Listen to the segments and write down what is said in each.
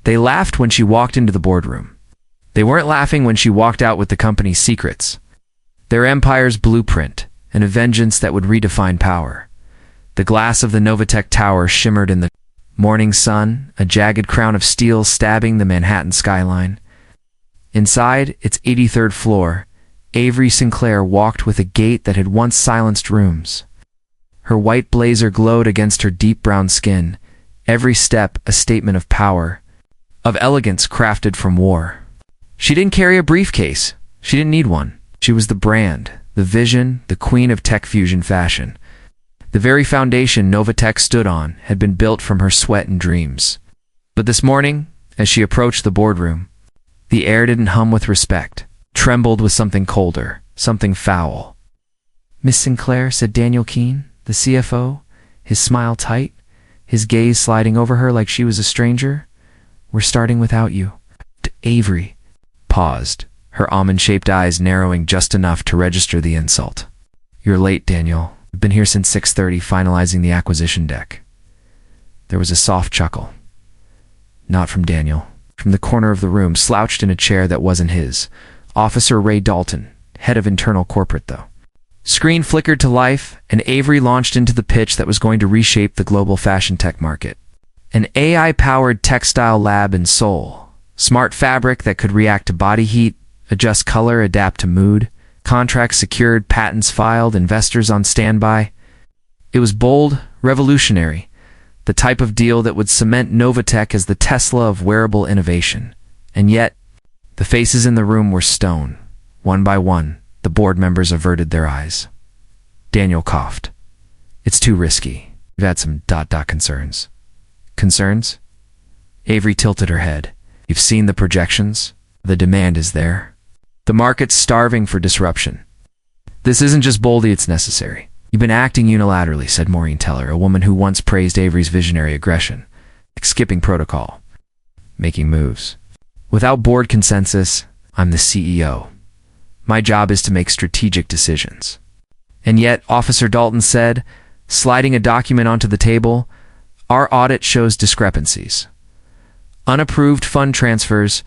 They laughed when she walked into the boardroom. They weren't laughing when she walked out with the company's secrets. Their empire's blueprint, and a vengeance that would redefine power. The glass of the Novatech tower shimmered in the morning sun, a jagged crown of steel stabbing the Manhattan skyline. Inside, its 83rd floor, Avery Sinclair walked with a gait that had once silenced rooms. Her white blazer glowed against her deep brown skin, every step a statement of power, of elegance crafted from war. She didn't carry a briefcase. She didn't need one. She was the brand, the vision, the queen of tech fusion fashion. The very foundation Novatech stood on had been built from her sweat and dreams. But this morning, as she approached the boardroom, the air didn't hum with respect, trembled with something colder, something foul. "Miss Sinclair," said Daniel Keene, the CFO, his smile tight, his gaze sliding over her like she was a stranger. "We're starting without you." Avery paused, her almond-shaped eyes narrowing just enough to register the insult. "You're late, Daniel. I've been here since 6:30 finalizing the acquisition deck." There was a soft chuckle. Not from Daniel. From the corner of the room, slouched in a chair that wasn't his, Officer Ray Dalton, head of internal corporate though. Screen flickered to life, and Avery launched into the pitch that was going to reshape the global fashion tech market. An AI-powered textile lab in Seoul. Smart fabric that could react to body heat, adjust color, adapt to mood. Contracts secured, patents filed, investors on standby. It was bold, revolutionary. The type of deal that would cement Novatech as the Tesla of wearable innovation. And yet, the faces in the room were stone. One by one, the board members averted their eyes. Daniel coughed. "It's too risky. We've had some concerns." "Concerns?" Avery tilted her head. "You've seen the projections. The demand is there. The market's starving for disruption. This isn't just boldy, it's necessary." "You've been acting unilaterally," said Maureen Teller, a woman who once praised Avery's visionary aggression. "Like skipping protocol. Making moves. Without board consensus, I'm the CEO. My job is to make strategic decisions." "And yet," Officer Dalton said, sliding a document onto the table, "our audit shows discrepancies. Unapproved fund transfers,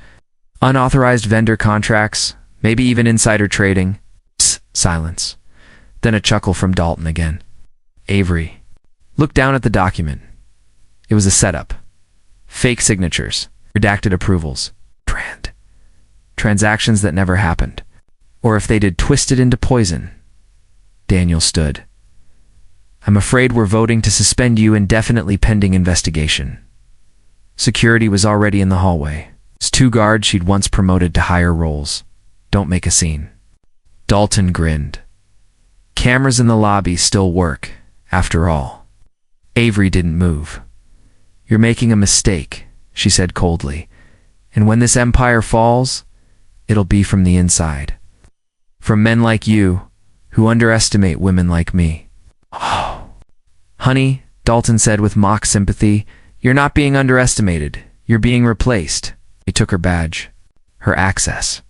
unauthorized vendor contracts, maybe even insider trading." Psst, silence. Then a chuckle from Dalton again. Avery looked down at the document. It was a setup. Fake signatures, redacted approvals, transactions that never happened. Or if they did, twisted into poison. Daniel stood. "I'm afraid we're voting to suspend you indefinitely pending investigation." Security was already in the hallway. As 2 guards she'd once promoted to higher roles. "Don't make a scene." Dalton grinned. Cameras in the lobby still work, after all. Avery didn't move. "You're making a mistake," she said coldly. "And when this empire falls, it'll be from the inside. From men like you, who underestimate women like me." "Oh, honey," Dalton said with mock sympathy, "you're not being underestimated. You're being replaced." He took her badge, her access.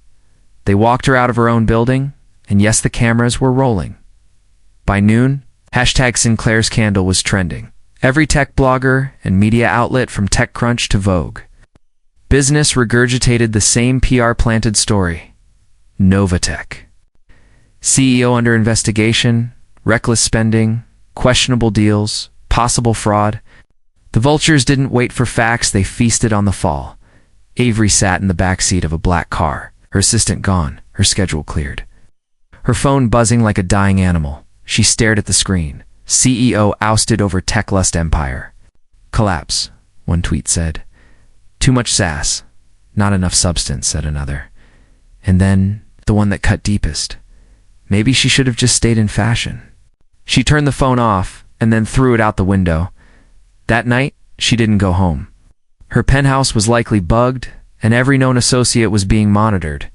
They walked her out of her own building, and yes, the cameras were rolling. By noon, #Sinclair's candle was trending. Every tech blogger and media outlet from TechCrunch to Vogue. Business regurgitated the same PR-planted story. Novatech. CEO under investigation, reckless spending, questionable deals, possible fraud. The vultures didn't wait for facts, they feasted on the fall. Avery sat in the back seat of a black car, her assistant gone, her schedule cleared. Her phone buzzing like a dying animal. She stared at the screen. CEO ousted over tech lust empire. "Collapse," one tweet said. "Too much sass. Not enough substance," said another. And then, the one that cut deepest. Maybe she should have just stayed in fashion. She turned the phone off, and then threw it out the window. That night, she didn't go home. Her penthouse was likely bugged, and every known associate was being monitored.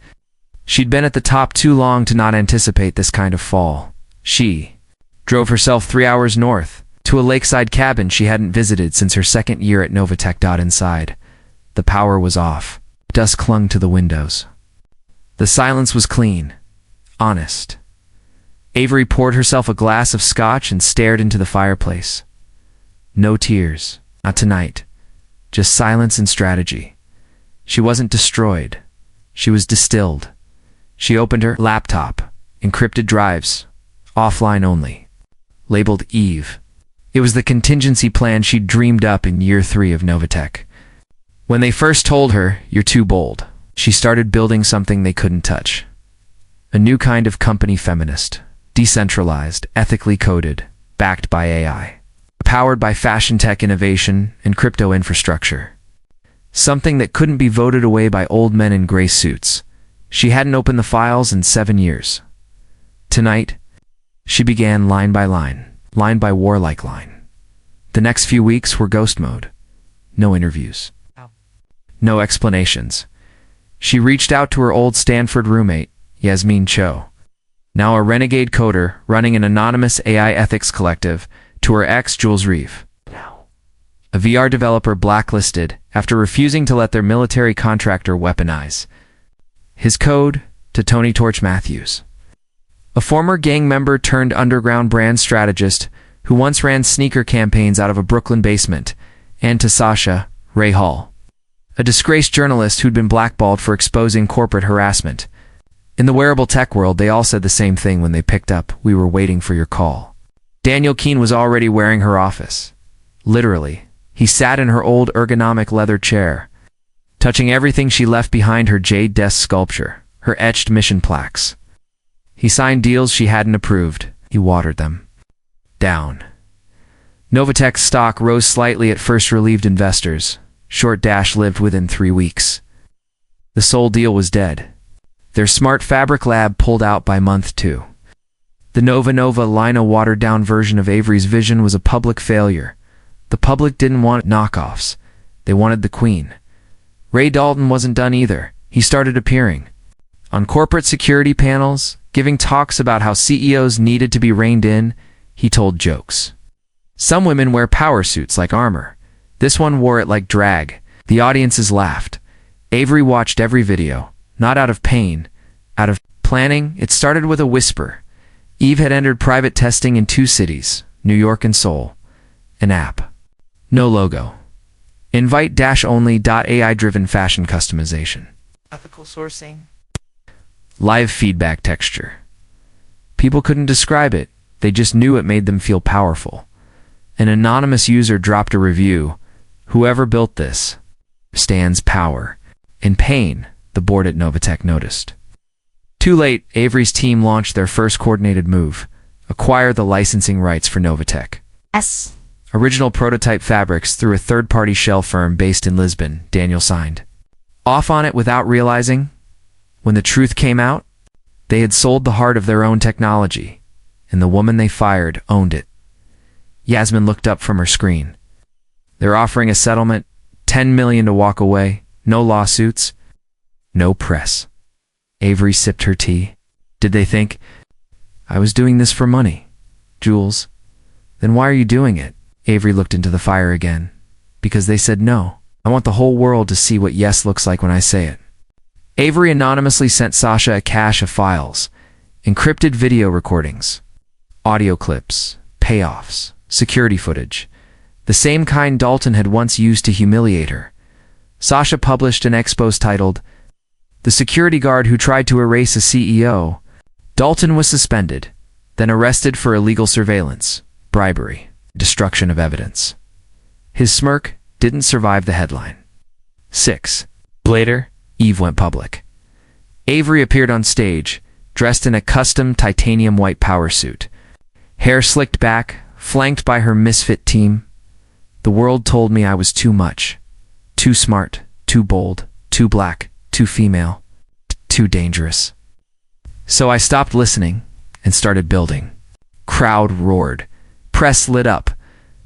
She'd been at the top too long to not anticipate this kind of fall. She drove herself 3 hours north, to a lakeside cabin she hadn't visited since her second year at Novatech. Inside, the power was off. Dust clung to the windows. The silence was clean, honest. Avery poured herself a glass of scotch and stared into the fireplace. No tears, not tonight. Just silence and strategy. She wasn't destroyed. She was distilled. She opened her laptop, encrypted drives, offline only, labeled Eve. It was the contingency plan she'd dreamed up in year 3 of Novatech. When they first told her, "You're too bold," she started building something they couldn't touch. A new kind of company, feminist, decentralized, ethically coded, backed by AI, powered by fashion tech innovation and crypto infrastructure. Something that couldn't be voted away by old men in gray suits. She hadn't opened the files in 7 years. Tonight, she began line by warlike line. The next few weeks were ghost mode. No interviews. No explanations. She reached out to her old Stanford roommate, Yasmin Cho, now a renegade coder running an anonymous AI ethics collective, to her ex, Jules Reeve, a VR developer blacklisted after refusing to let their military contractor weaponize his code, to Tony Torch Matthews, a former gang member turned underground brand strategist who once ran sneaker campaigns out of a Brooklyn basement, and to Sasha Ray Hall, a disgraced journalist who'd been blackballed for exposing corporate harassment. In the wearable tech world, they all said the same thing when they picked up, "We were waiting for your call." Daniel Keene was already wearing her office. Literally, he sat in her old ergonomic leather chair, touching everything she left behind, her jade desk sculpture, her etched mission plaques. He signed deals she hadn't approved. He watered them down. Novatech's stock rose slightly at first, relieved investors. Lived within 3 weeks. The sole deal was dead. Their smart fabric lab pulled out by month 2. The Nova line, a watered-down version of Avery's vision, was a public failure. The public didn't want knockoffs. They wanted the queen. Ray Dalton wasn't done either. He started appearing on corporate security panels, giving talks about how CEOs needed to be reined in. He told jokes. Some women wear power suits like armor. This one wore it like drag. The audiences laughed. Avery watched every video, not out of pain, out of planning. It started with a whisper. Eve had entered private testing in 2 cities, New York and Seoul. An app. No logo. Invite-only. AI-driven fashion customization. Ethical sourcing. Live feedback texture. People couldn't describe it. They just knew it made them feel powerful. An anonymous user dropped a review. "Whoever built this stands power." In pain, the board at Novatech noticed. Too late, Avery's team launched their first coordinated move: acquire the licensing rights for Novatech. Original prototype fabrics through a third-party shell firm based in Lisbon. Daniel signed off on it without realizing. When the truth came out, they had sold the heart of their own technology, and the woman they fired owned it. Yasmin looked up from her screen. "They're offering a settlement, $10 million to walk away, no lawsuits, no press." Avery sipped her tea. "Did they think I was doing this for money, Jules? Then why are you doing it?" Avery looked into the fire again. "Because they said no. I want the whole world to see what yes looks like when I say it." Avery anonymously sent Sasha a cache of files, encrypted video recordings, audio clips, payoffs, security footage, the same kind Dalton had once used to humiliate her. Sasha published an expose titled, "The Security Guard Who Tried to Erase a CEO." Dalton was suspended, then arrested for illegal surveillance, bribery, destruction of evidence. His smirk didn't survive the headline. 6 later, Eve went public. Avery appeared on stage, dressed in a custom titanium white power suit, hair slicked back, flanked by her misfit team. "The world told me I was too much. Too smart, too bold, too black, too female, too dangerous. So I stopped listening and started building." Crowd roared. Press lit up.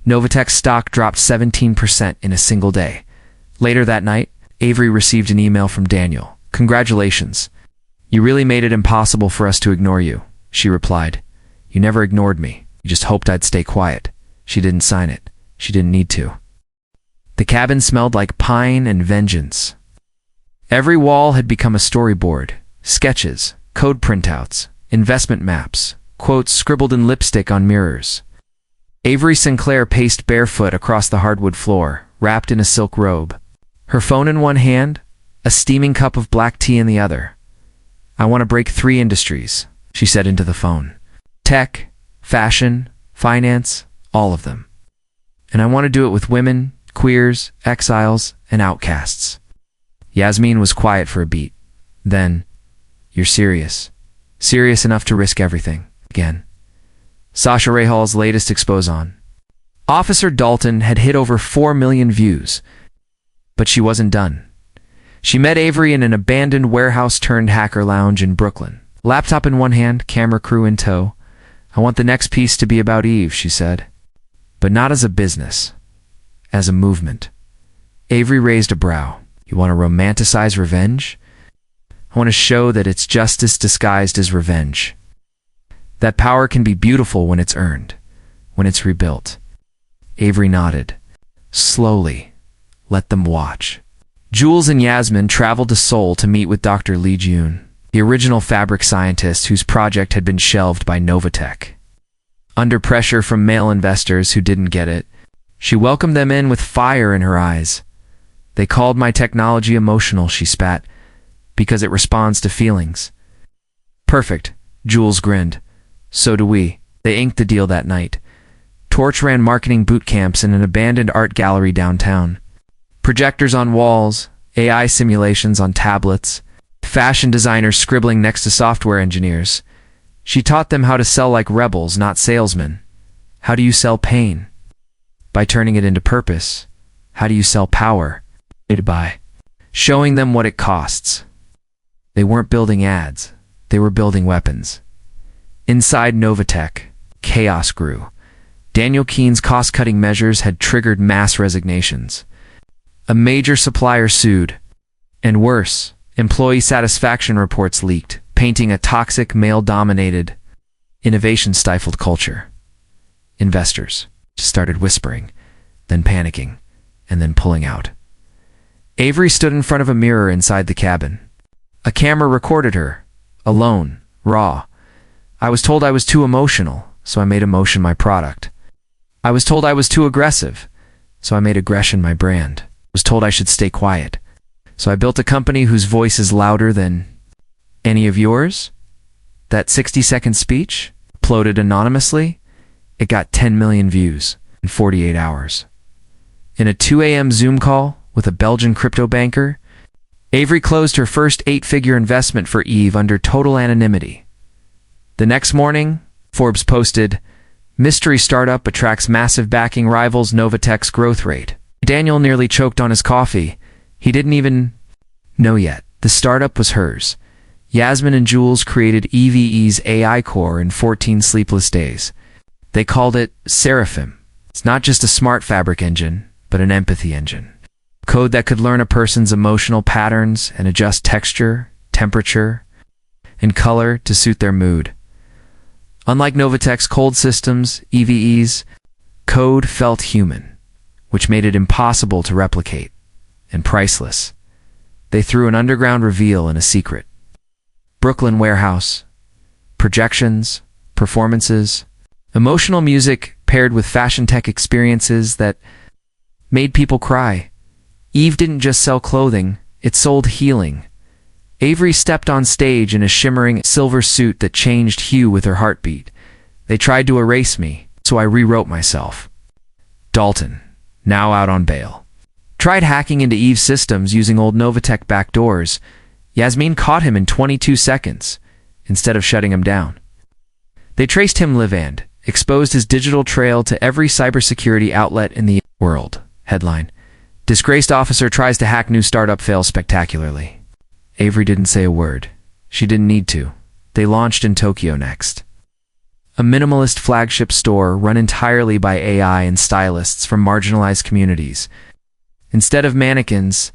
Novatech stock dropped 17% in a single day. Later that night, Avery received an email from Daniel. "Congratulations. You really made it impossible for us to ignore you," she replied. "You never ignored me. You just hoped I'd stay quiet." She didn't sign it. She didn't need to. The cabin smelled like pine and vengeance. Every wall had become a storyboard. Sketches, code printouts, investment maps, quotes scribbled in lipstick on mirrors. Avery Sinclair paced barefoot across the hardwood floor, wrapped in a silk robe. Her phone in one hand, a steaming cup of black tea in the other. I want to break 3 industries, she said into the phone. Tech, fashion, finance, all of them. And I want to do it with women, queers, exiles, and outcasts. Yasmin was quiet for a beat. Then, you're serious. Serious enough to risk everything. Again. Sasha Rahal's latest expose on. Officer Dalton had hit over 4 million views. But she wasn't done. She met Avery in an abandoned warehouse-turned-hacker lounge in Brooklyn. Laptop in one hand, camera crew in tow. I want the next piece to be about Eve, she said. But not as a business. As a movement. Avery raised a brow. You want to romanticize revenge? I want to show that it's justice disguised as revenge. That power can be beautiful when it's earned, when it's rebuilt. Avery nodded. Slowly. Let them watch. Jules and Yasmin traveled to Seoul to meet with Dr. Lee Jun, the original fabric scientist whose project had been shelved by Novatech. Under pressure from male investors who didn't get it, she welcomed them in with fire in her eyes. They called my technology emotional, she spat, because it responds to feelings. Perfect, Jules grinned. So do we. They inked the deal that night. Torch ran marketing boot camps in an abandoned art gallery downtown. Projectors on walls, AI simulations on tablets, fashion designers scribbling next to software engineers. She taught them how to sell like rebels, not salesmen. How do you sell pain? By turning it into purpose. How do you sell power? By showing them what it costs. They weren't building ads. They were building weapons. Inside Novatech, chaos grew. Daniel Keene's cost-cutting measures had triggered mass resignations. A major supplier sued. And worse, employee satisfaction reports leaked, painting a toxic, male-dominated, innovation-stifled culture. Investors started whispering, then panicking, and then pulling out. Avery stood in front of a mirror inside the cabin. A camera recorded her, alone, raw. I was told I was too emotional, so I made emotion my product. I was told I was too aggressive, so I made aggression my brand. Was told I should stay quiet. So I built a company whose voice is louder than any of yours? That 60-second speech, uploaded anonymously, it got 10 million views in 48 hours. In a 2 a.m. Zoom call with a Belgian crypto banker, Avery closed her first 8-figure investment for Eve under total anonymity. The next morning, Forbes posted, "Mystery startup attracts massive backing, rivals Novatech's growth rate." Daniel nearly choked on his coffee. He didn't even know yet. The startup was hers. Yasmin and Jules created EVE's AI core in 14 sleepless days. They called it Seraphim. It's not just a smart fabric engine, but an empathy engine. Code that could learn a person's emotional patterns and adjust texture, temperature, and color to suit their mood. Unlike Novatech's cold systems, EVE's code felt human, which made it impossible to replicate, and priceless. They threw an underground reveal and a secret. Brooklyn warehouse. Projections, performances, emotional music paired with fashion tech experiences that made people cry. Eve didn't just sell clothing, it sold healing. Avery stepped on stage in a shimmering silver suit that changed hue with her heartbeat. They tried to erase me, so I rewrote myself. Dalton, now out on bail, tried hacking into Eve's systems using old Novatech backdoors. Yasmin caught him in 22 seconds, instead of shutting him down. They traced him live-and, exposed his digital trail to every cybersecurity outlet in the world. Headline: Disgraced officer tries to hack new startup, fails spectacularly. Avery didn't say a word. She didn't need to. They launched in Tokyo next. A minimalist flagship store run entirely by AI and stylists from marginalized communities. Instead of mannequins,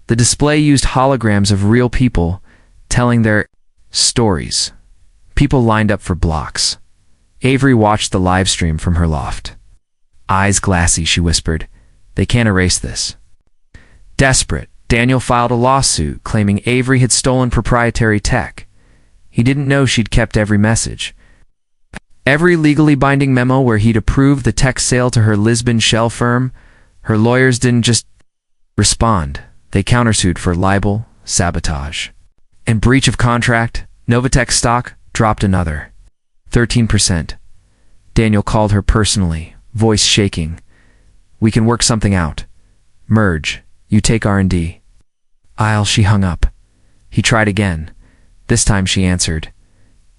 the display used holograms of real people telling their stories. People lined up for blocks. Avery watched the live stream from her loft. Eyes glassy, she whispered, "They can't erase this." Desperate, Daniel filed a lawsuit claiming Avery had stolen proprietary tech. He didn't know she'd kept every message. Every legally binding memo where he'd approved the tech sale to her Lisbon shell firm. Her lawyers didn't just respond. They countersued for libel, sabotage. And breach of contract, Novatech stock dropped another 13%. Daniel called her personally, voice shaking. We can work something out. Merge. You take R&D. She hung up. He tried again. This time she answered.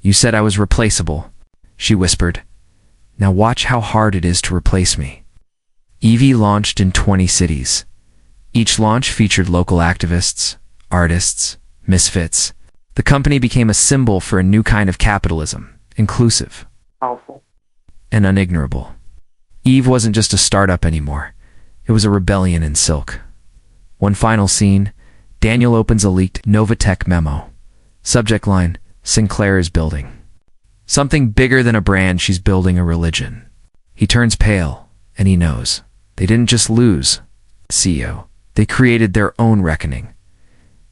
You said I was replaceable, she whispered. Now watch how hard it is to replace me. EV launched in 20 cities. Each launch featured local activists, artists, misfits. The company became a symbol for a new kind of capitalism, inclusive, Powerful. and unignorable. Eve wasn't just a startup anymore. It was a rebellion in silk. One final scene, Daniel opens a leaked Novatech memo. Subject line, Sinclair is building. Something bigger than a brand, she's building a religion. He turns pale, and he knows. They didn't just lose the CEO. They created their own reckoning.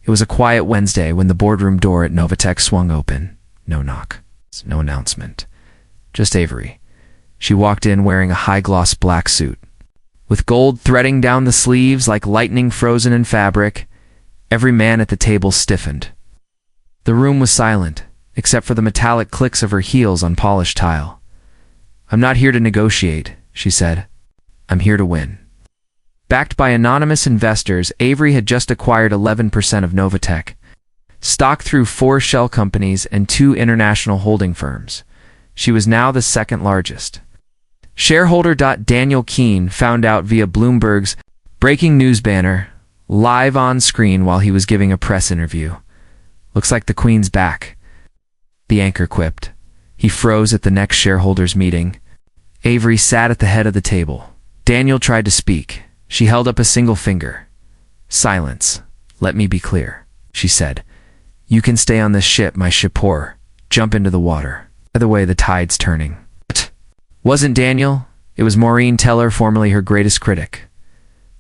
It was a quiet Wednesday when the boardroom door at Novatech swung open. No knock. No announcement. Just Avery. She walked in wearing a high-gloss black suit. With gold threading down the sleeves like lightning frozen in fabric, every man at the table stiffened. The room was silent, except for the metallic clicks of her heels on polished tile. I'm not here to negotiate, she said. I'm here to win. Backed by anonymous investors, Avery had just acquired 11% of Novatech, stock through 4 shell companies and 2 international holding firms. She was now the second largest. Shareholder Daniel Keene found out via Bloomberg's breaking news banner, live on screen while he was giving a press interview. Looks like the Queen's back, the anchor quipped. He froze at the next shareholders' meeting. Avery sat at the head of the table. Daniel tried to speak. She held up a single finger. Silence. Let me be clear, she said. You can stay on this ship, my shipor. Jump into the water. By the way, the tide's turning. Wasn't Daniel. It was Maureen Teller, formerly her greatest critic.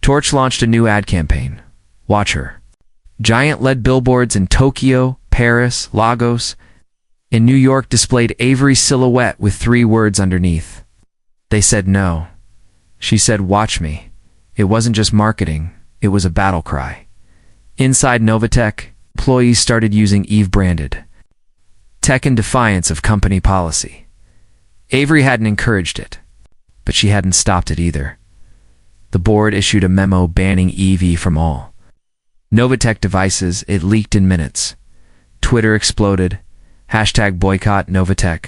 Torch launched a new ad campaign. Watch her. Giant LED billboards in Tokyo, Paris, Lagos. In New York displayed Avery's silhouette with 3 words underneath. They said no. She said, watch me. It wasn't just marketing, it was a battle cry. Inside Novatech, employees started using Eve-branded tech in defiance of company policy. Avery hadn't encouraged it, but she hadn't stopped it either. The board issued a memo banning EV from all Novatech devices. It leaked in minutes. Twitter exploded. #boycott Novatech.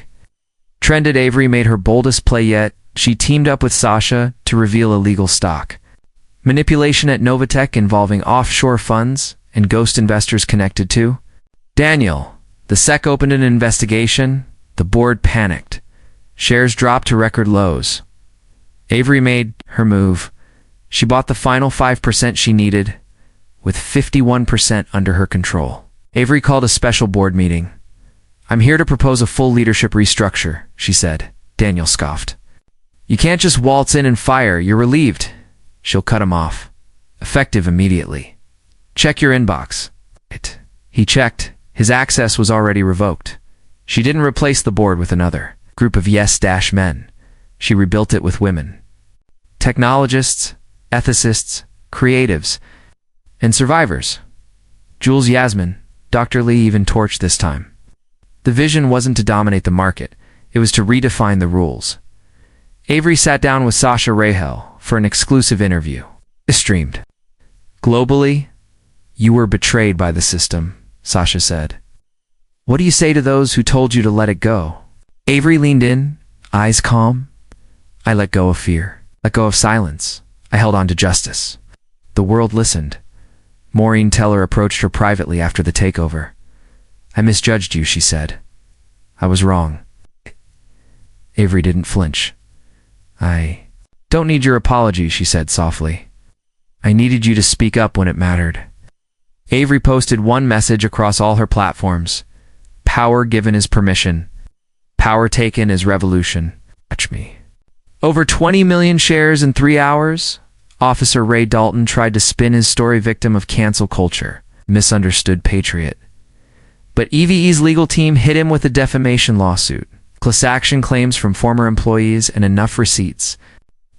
Trended. Avery made her boldest play yet. She teamed up with Sasha to reveal illegal stock manipulation at Novatech involving offshore funds and ghost investors connected to Daniel. The SEC opened an investigation. The board panicked. Shares dropped to record lows. Avery made her move. She bought the final 5% she needed, with 51% under her control. Avery called a special board meeting. I'm here to propose a full leadership restructure, she said. Daniel scoffed. You can't just waltz in and fire. You're relieved. She'll cut him off. Effective immediately. Check your inbox. He checked. His access was already revoked. She didn't replace the board with another group of yes-men. She rebuilt it with women. Technologists, ethicists, creatives, and survivors. Jules Yasmin, Dr. Lee even torched this time. The vision wasn't to dominate the market. It was to redefine the rules. Avery sat down with Sasha Rahel for an exclusive interview. Streamed. Globally, you were betrayed by the system, Sasha said. What do you say to those who told you to let it go? Avery leaned in, eyes calm. I let go of fear, let go of silence. I held on to justice. The world listened. Maureen Teller approached her privately after the takeover. I misjudged you, she said. I was wrong. Avery didn't flinch. I don't need your apology, she said softly. I needed you to speak up when it mattered. Avery posted one message across all her platforms. Power given is permission. Power taken is revolution. Watch me. Over 20 million shares in 3 hours? Officer Ray Dalton tried to spin his story, victim of cancel culture, misunderstood patriot. But EVE's legal team hit him with a defamation lawsuit, class action claims from former employees, and enough receipts.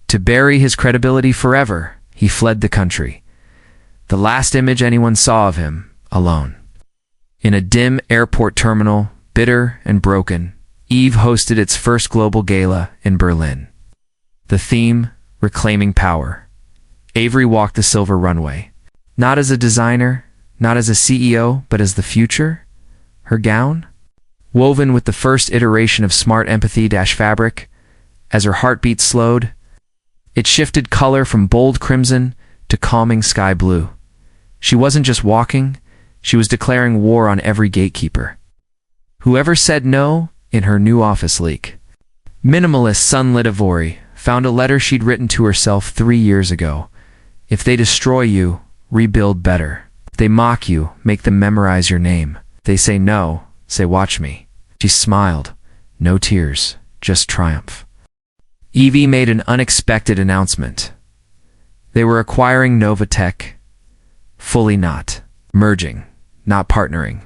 To bury his credibility forever, he fled the country. The last image anyone saw of him, alone. In a dim airport terminal, bitter and broken, Eve hosted its first global gala in Berlin. The theme, reclaiming power. Avery walked the silver runway. Not as a designer, not as a CEO, but as the future? Her gown? Woven with the first iteration of smart empathy-fabric, as her heartbeat slowed, it shifted color from bold crimson to calming sky blue. She wasn't just walking, she was declaring war on every gatekeeper. Whoever said no in her new office leak. Minimalist sunlit ivory found a letter she'd written to herself 3 years ago. If they destroy you, rebuild better. If they mock you, make them memorize your name. They say no, say watch me. She smiled. No tears, just triumph. Evie made an unexpected announcement. They were acquiring Novatech. Fully not. Merging, not partnering.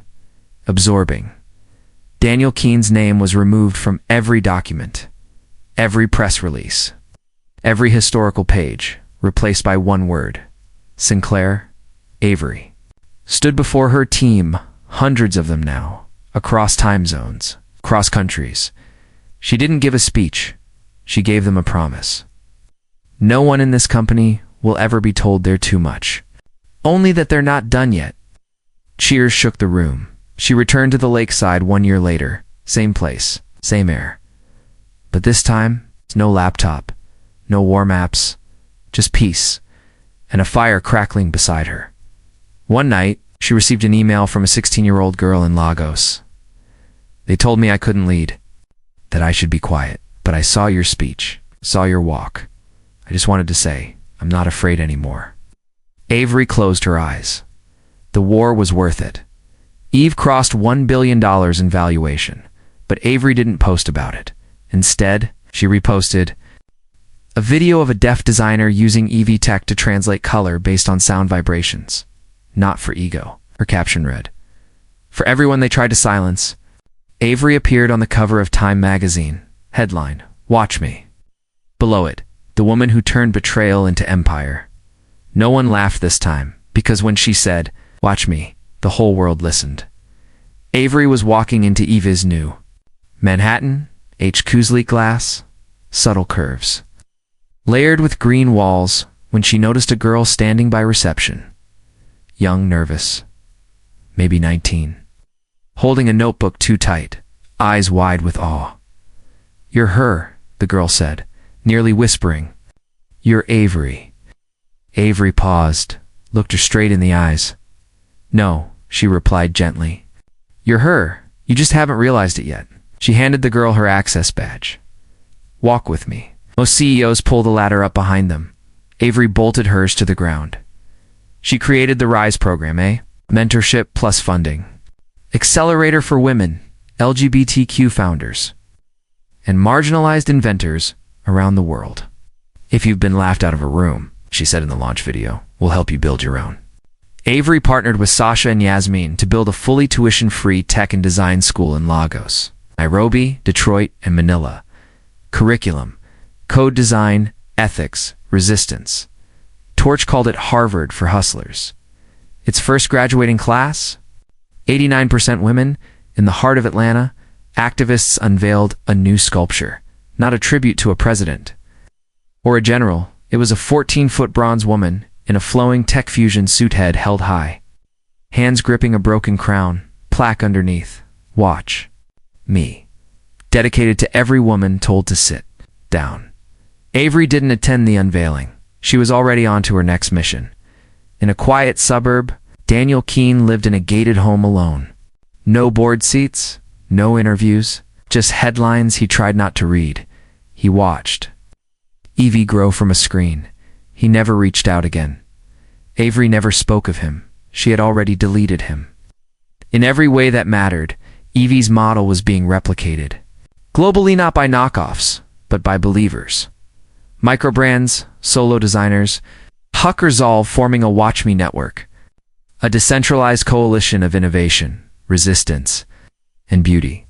Absorbing. Daniel Keene's name was removed from every document, every press release, every historical page, replaced by one word. Sinclair, Avery. Stood before her team, hundreds of them now, across time zones, across countries. She didn't give a speech. She gave them a promise. No one in this company will ever be told they're too much. Only that they're not done yet. Cheers shook the room. She returned to the lakeside 1 year later. Same place, same air. But this time, no laptop, no war maps, just peace, and a fire crackling beside her. One night, she received an email from a 16-year-old girl in Lagos. They told me I couldn't lead, that I should be quiet. But I saw your speech, saw your walk. I just wanted to say, I'm not afraid anymore. Avery closed her eyes. The war was worth it. Eve crossed $1 billion in valuation, but Avery didn't post about it. Instead, she reposted a video of a deaf designer using EV tech to translate color based on sound vibrations. Not for ego, her caption read. For everyone they tried to silence, Avery appeared on the cover of Time magazine. Headline, Watch Me. Below it, the woman who turned betrayal into empire. No one laughed this time, because when she said, Watch me, the whole world listened. Avery was walking into Eve's new Manhattan, HQ's glass, subtle curves. Layered with green walls when she noticed a girl standing by reception. Young, nervous, maybe 19. Holding a notebook too tight, eyes wide with awe. You're her, the girl said, nearly whispering. You're Avery. Avery paused, looked her straight in the eyes. No, she replied gently. You're her. You just haven't realized it yet. She handed the girl her access badge. Walk with me. Most CEOs pull the ladder up behind them. Avery bolted hers to the ground. She created the RISE program, Mentorship plus funding. Accelerator for women, LGBTQ founders, and marginalized inventors around the world. If you've been laughed out of a room, she said in the launch video, we'll help you build your own. Avery partnered with Sasha and Yasmin to build a fully tuition-free tech and design school in Lagos, Nairobi, Detroit, and Manila. Curriculum, code design, ethics, resistance. Torch called it Harvard for hustlers. Its first graduating class, 89% women, in the heart of Atlanta, activists unveiled a new sculpture, not a tribute to a president or a general. It was a 14-foot bronze woman in a flowing tech fusion suit, head held high, hands gripping a broken crown, plaque underneath, Watch Me, dedicated to every woman told to sit down. Avery didn't attend the unveiling. She was already on to her next mission. In a quiet suburb, Daniel Keene lived in a gated home alone. No board seats, no interviews, just headlines he tried not to read. He watched Evie grow from a screen. He never reached out again. Avery never spoke of him. She had already deleted him. In every way that mattered, Evie's model was being replicated. Globally, not by knockoffs, but by believers. Microbrands, solo designers, Huck or Zoll forming a Watch Me network. A decentralized coalition of innovation, resistance, and beauty.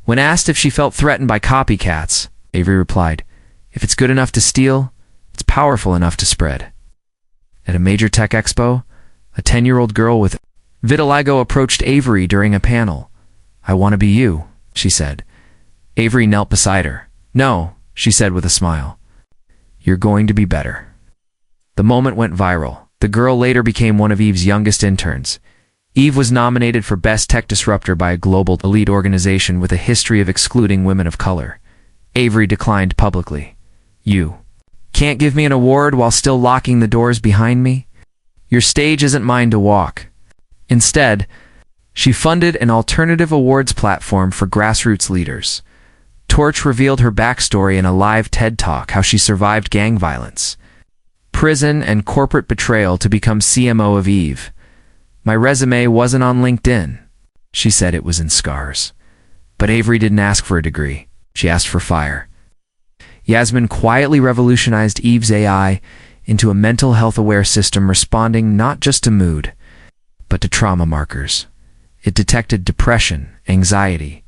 When asked if she felt threatened by copycats, Avery replied, if it's good enough to steal, it's powerful enough to spread. At a major tech expo, a 10-year-old girl with Vitiligo approached Avery during a panel. "I want to be you," she said. Avery knelt beside her. "No," she said with a smile. "You're going to be better." The moment went viral. The girl later became one of Eve's youngest interns. Eve was nominated for Best Tech Disruptor by a global elite organization with a history of excluding women of color. Avery declined publicly. "You can't give me an award while still locking the doors behind me? Your stage isn't mine to walk." Instead, she funded an alternative awards platform for grassroots leaders. Torch revealed her backstory in a live TED Talk, how she survived gang violence, prison, and corporate betrayal to become CMO of Eve. "My resume wasn't on LinkedIn," she said. "It was in scars." But Avery didn't ask for a degree. She asked for fire. Yasmin quietly revolutionized Eve's AI into a mental health-aware system responding not just to mood, but to trauma markers. It detected depression, anxiety,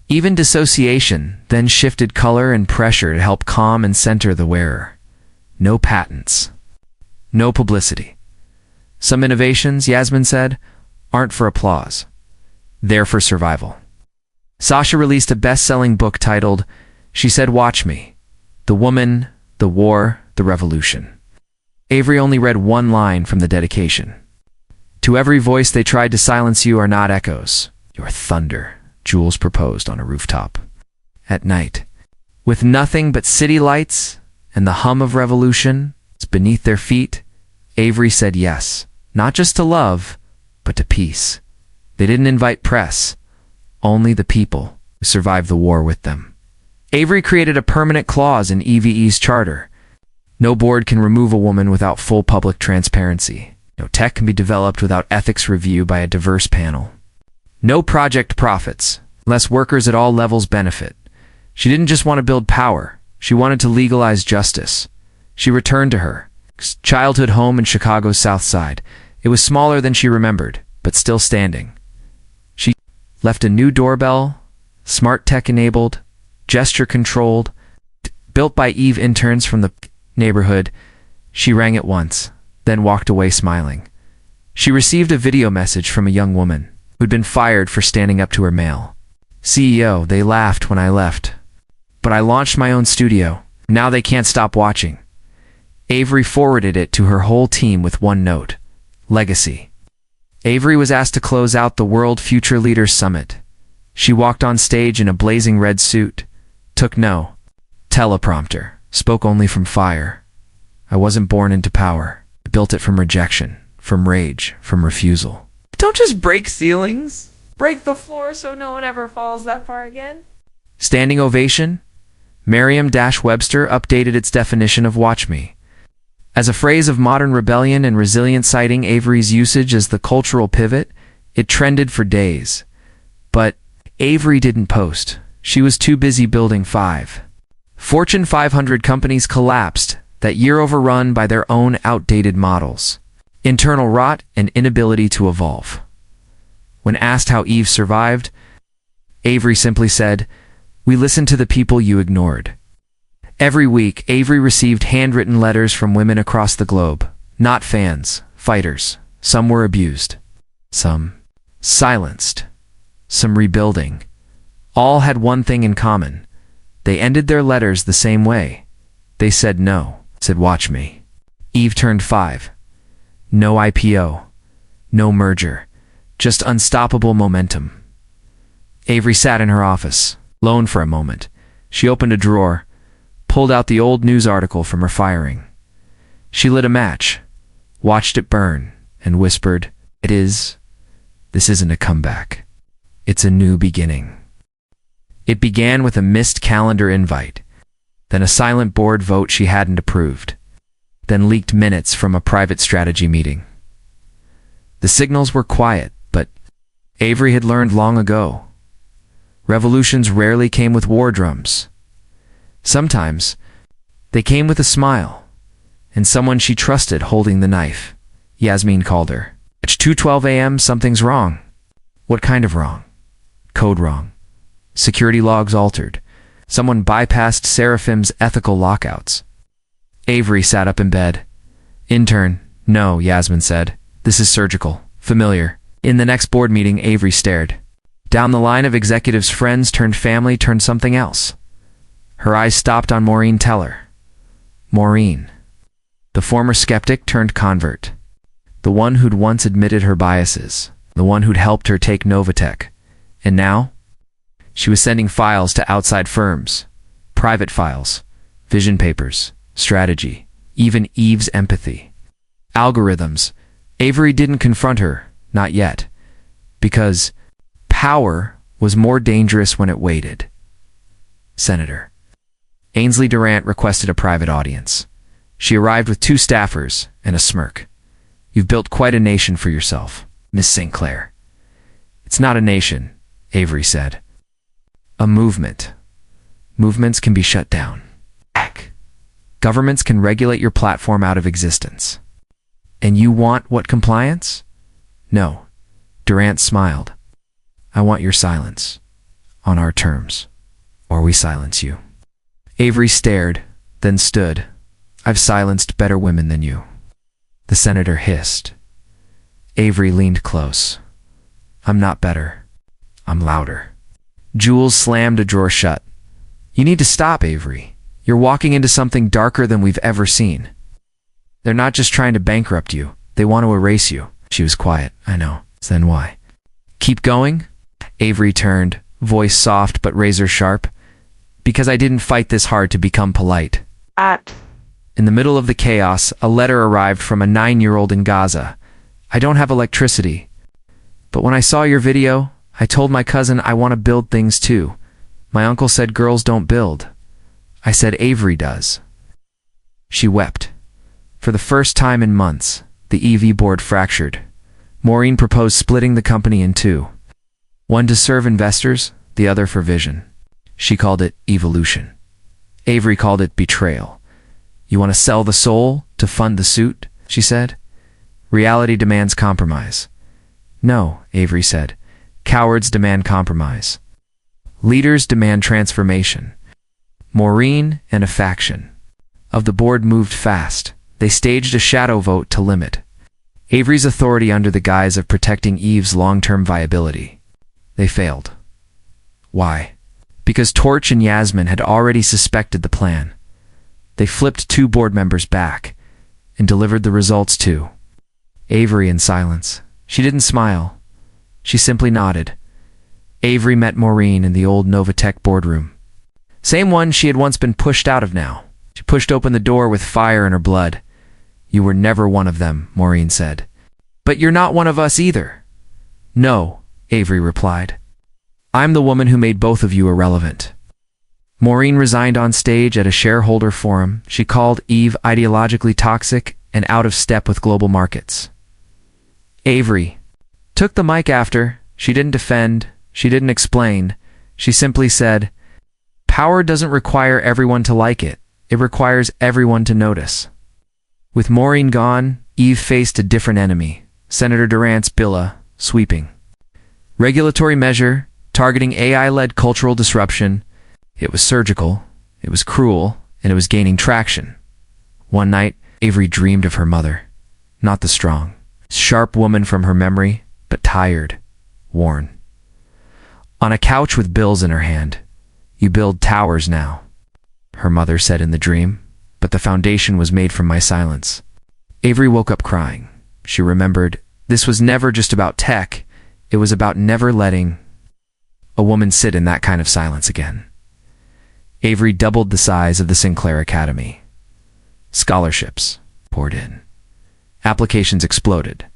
even dissociation, then shifted color and pressure to help calm and center the wearer. No patents. No publicity. Some innovations, Yasmin said, aren't for applause. They're for survival. Sasha released a best-selling book titled, She Said Watch Me, The Woman, the War, the Revolution. Avery only read one line from the dedication. "To every voice they tried to silence you are not echoes. You're thunder," Jules proposed on a rooftop. At night, with nothing but city lights and the hum of revolution beneath their feet, Avery said yes, not just to love, but to peace. They didn't invite press, only the people who survived the war with them. Avery created a permanent clause in EVE's charter. No board can remove a woman without full public transparency. No tech can be developed without ethics review by a diverse panel. No project profits, unless workers at all levels benefit. She didn't just want to build power. She wanted to legalize justice. She returned to her childhood home in Chicago's South Side. It was smaller than she remembered, but still standing. She left a new doorbell, smart tech-enabled, gesture-controlled, built by Eve interns from the neighborhood. She rang it once, then walked away smiling. She received a video message from a young woman who'd been fired for standing up to her mail. "CEO, they laughed when I left. But I launched my own studio. Now they can't stop watching." Avery forwarded it to her whole team with one note: legacy. Avery was asked to close out the World Future Leaders Summit. She walked on stage in a blazing red suit, took no teleprompter, spoke only from fire. "I wasn't born into power. I built it from rejection, from rage, from refusal." Don't just break ceilings. Break the floor so no one ever falls that far again. Standing ovation? Merriam-Webster updated its definition of watch me as a phrase of modern rebellion and resilience, citing Avery's usage as the cultural pivot. It trended for days. But Avery didn't post. She was too busy building 5 Fortune 500 companies collapsed that year, overrun by their own outdated models, internal rot, and inability to evolve. When asked how Eve survived, Avery simply said, "We listened to the people you ignored." Every week, Avery received handwritten letters from women across the globe. Not fans, fighters. Some were abused. Some silenced. Some rebuilding. All had one thing in common. They ended their letters the same way. They said no, said watch me. Eve turned 5. No IPO. No merger. Just unstoppable momentum. Avery sat in her office, alone for a moment. She opened a drawer, pulled out the old news article from her firing. She lit a match, watched it burn, and whispered, This isn't a comeback. It's a new beginning." It began with a missed calendar invite, then a silent board vote she hadn't approved, then leaked minutes from a private strategy meeting. The signals were quiet, but Avery had learned long ago. Revolutions rarely came with war drums. Sometimes they came with a smile, and someone she trusted holding the knife. Yasmin called her. At 2:12 a.m., something's wrong. What kind of wrong? Code wrong. Security logs altered. Someone bypassed Seraphim's ethical lockouts. Avery sat up in bed. "Intern, no," Yasmin said. "This is surgical. Familiar. In the next board meeting, Avery stared. Down the line of executives, friends turned family turned something else. Her eyes stopped on Maureen Teller. Maureen. The former skeptic turned convert. The one who'd once admitted her biases. The one who'd helped her take Novatech. And now? She was sending files to outside firms. Private files. Vision papers. Strategy. Even Eve's empathy. Algorithms. Avery didn't confront her. Not yet. Because power was more dangerous when it waited. Senator. Ainsley Durant requested a private audience. She arrived with 2 staffers and a smirk. You've built quite a nation for yourself, Miss St. Clair. It's not a nation, Avery said. A movement. Movements can be shut down. Heck. Governments can regulate your platform out of existence. And you want what compliance? No. Durant smiled. I want your silence. On our terms. Or we silence you. Avery stared, then stood. I've silenced better women than you. The senator hissed. Avery leaned close. I'm not better. I'm louder. Jules slammed a drawer shut. You need to stop, Avery. You're walking into something darker than we've ever seen. They're not just trying to bankrupt you. They want to erase you. She was quiet. I know. Then why? Keep going? Avery turned, voice soft but razor sharp. Because I didn't fight this hard to become polite. In the middle of the chaos, a letter arrived from a 9-year-old in Gaza. I don't have electricity. But when I saw your video, I told my cousin I want to build things too. My uncle said girls don't build. I said Avery does. She wept. For the first time in months, the EV board fractured. Maureen proposed splitting the company in 2. One to serve investors, the other for vision. She called it evolution. Avery called it betrayal. You want to sell the soul to fund the suit? She said. Reality demands compromise. No, Avery said. Cowards demand compromise. Leaders demand transformation. Maureen and a faction of the board moved fast. They staged a shadow vote to limit Avery's authority under the guise of protecting Eve's long-term viability. They failed. Why? Because Torch and Yasmin had already suspected the plan. They flipped 2 board members back and delivered the results too. Avery in silence. She didn't smile. She simply nodded. Avery met Maureen in the old Novatech boardroom. Same one she had once been pushed out of now. She pushed open the door with fire in her blood. You were never one of them, Maureen said. But you're not one of us either. No, Avery replied. I'm the woman who made both of you irrelevant. Maureen resigned on stage at a shareholder forum. She called Eve ideologically toxic and out of step with global markets. Avery took the mic after. She didn't defend. She didn't explain. She simply said, power doesn't require everyone to like it. It requires everyone to notice. With Maureen gone, Eve faced a different enemy. Senator Durant's bill, sweeping regulatory measure, targeting AI-led cultural disruption. It was surgical, it was cruel, and it was gaining traction. One night, Avery dreamed of her mother. Not the strong, sharp woman from her memory, but tired, worn. On a couch with bills in her hand. You build towers now, her mother said in the dream, but the foundation was made from my silence. Avery woke up crying. She remembered, this was never just about tech, it was about never letting a woman sit in that kind of silence again. Avery doubled the size of the Sinclair Academy. Scholarships poured in. Applications exploded.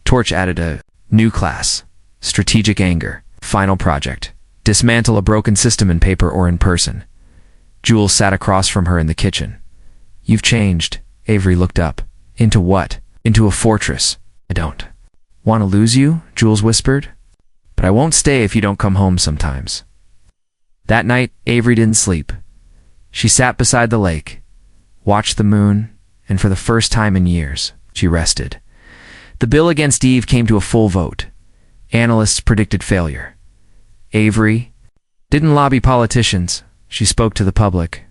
Torch added a new class, strategic anger, final project, dismantle a broken system in paper or in person. Jules sat across from her in the kitchen. You've changed, Avery looked up. Into what? Into a fortress. I don't want to lose you, Jules whispered. But I won't stay if you don't come home sometimes. That night, Avery didn't sleep. She sat beside the lake, watched the moon, and for the first time in years, she rested. The bill against Eve came to a full vote. Analysts predicted failure. Avery didn't lobby politicians. She spoke to the public.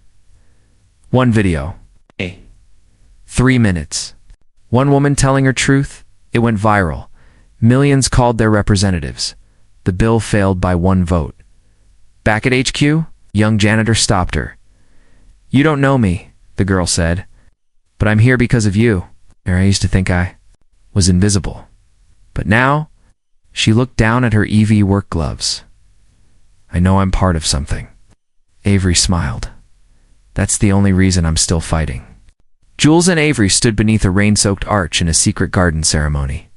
One video. 3 minutes. One woman telling her truth. It went viral. Millions called their representatives. The bill failed by 1 vote. Back at HQ, young janitor stopped her. "You don't know me," the girl said, "but I'm here because of you. I used to think I was invisible. But now," she looked down at her EV work gloves, "I know I'm part of something." Avery smiled. "That's the only reason I'm still fighting." Jules and Avery stood beneath a rain-soaked arch in a secret garden ceremony.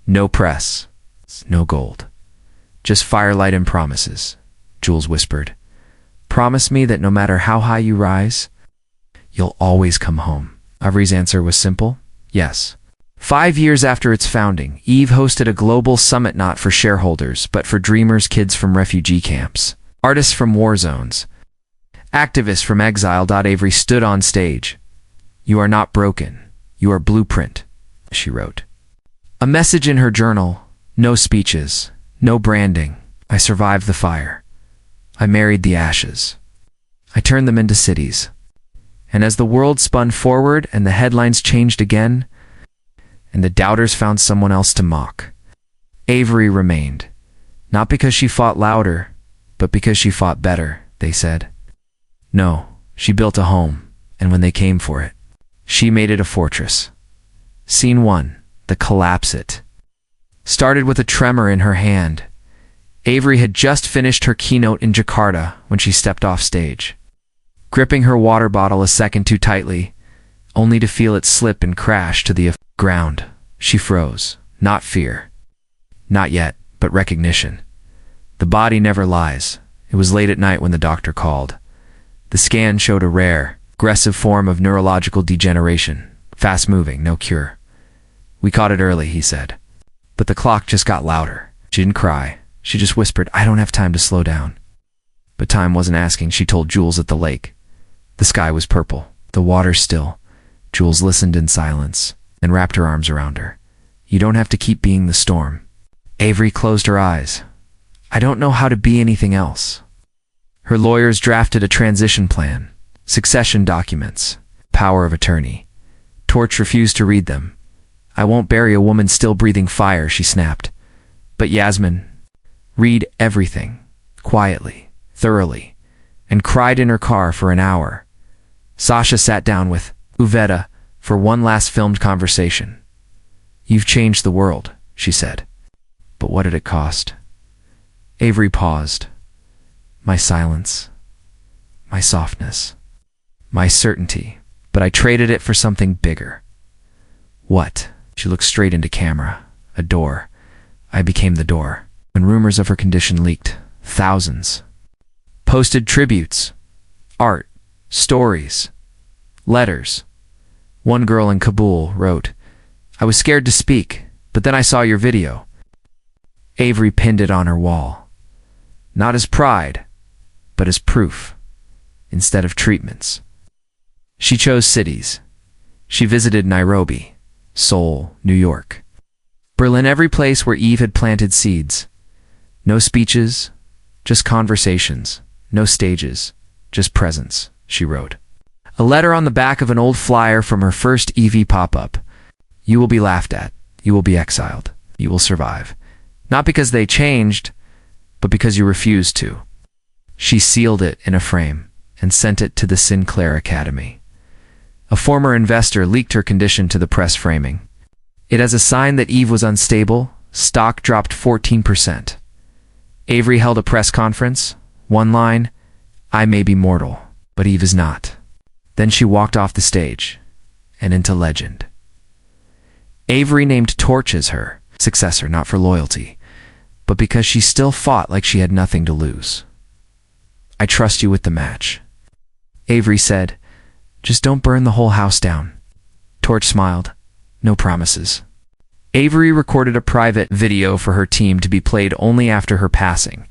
No press, no gold. Just firelight and promises, Jules whispered. "Promise me that no matter how high you rise, you'll always come home." Avery's answer was simple, yes. 5 years after its founding, Eve hosted a global summit not for shareholders, but for dreamers, kids from refugee camps, artists from war zones, activists from exile. Avery stood on stage. "You are not broken. You are blueprint," she wrote. A message in her journal, no speeches, no branding. "I survived the fire. I married the ashes. I turned them into cities." And as the world spun forward and the headlines changed again, and the doubters found someone else to mock, Avery remained. Not because she fought louder, but because she fought better, they said. No, she built a home, and when they came for it, she made it a fortress. Scene 1, the collapse. It started with a tremor in her hand. Avery had just finished her keynote in Jakarta when she stepped off stage. Gripping her water bottle a second too tightly, only to feel it slip and crash to the ground, she froze. Not fear. Not yet, but recognition. The body never lies. It was late at night when the doctor called. The scan showed a rare, aggressive form of neurological degeneration. Fast-moving, no cure. "We caught it early," he said. But the clock just got louder. She didn't cry. She just whispered, "I don't have time to slow down." But time wasn't asking. She told Jules at the lake. The sky was purple, the water still. Jules listened in silence and wrapped her arms around her. "You don't have to keep being the storm." Avery closed her eyes. "I don't know how to be anything else." Her lawyers drafted a transition plan, succession documents, power of attorney. Torch refused to read them. "I won't bury a woman still breathing fire," she snapped. But Yasmin read everything, quietly, thoroughly, and cried in her car for an hour. Sasha sat down with Uveta for one last filmed conversation. "You've changed the world," she said. "But what did it cost?" Avery paused. "My silence, my softness, my certainty, but I traded it for something bigger." "What?" She looked straight into camera. "A door. I became the door." When rumors of her condition leaked, thousands posted tributes, art, stories, letters. One girl in Kabul wrote, "I was scared to speak, but then I saw your video." Avery pinned it on her wall. Not as pride, but as proof, instead of treatments. She chose cities. She visited Nairobi, Seoul, New York, Berlin, every place where Eve had planted seeds. No speeches, just conversations. No stages, just presence, she wrote. A letter on the back of an old flyer from her first EV pop-up. "You will be laughed at. You will be exiled. You will survive. Not because they changed, but because you refused to." She sealed it in a frame and sent it to the Sinclair Academy. A former investor leaked her condition to the press, framing it as a sign that Eve was unstable. Stock dropped 14%. Avery held a press conference. One line, "I may be mortal, but Eve is not." Then she walked off the stage and into legend. Avery named Torch as her successor, not for loyalty, but because she still fought like she had nothing to lose. "I trust you with the match," Avery said. "Just don't burn the whole house down." Torch smiled. "No promises." Avery recorded a private video for her team to be played only after her passing,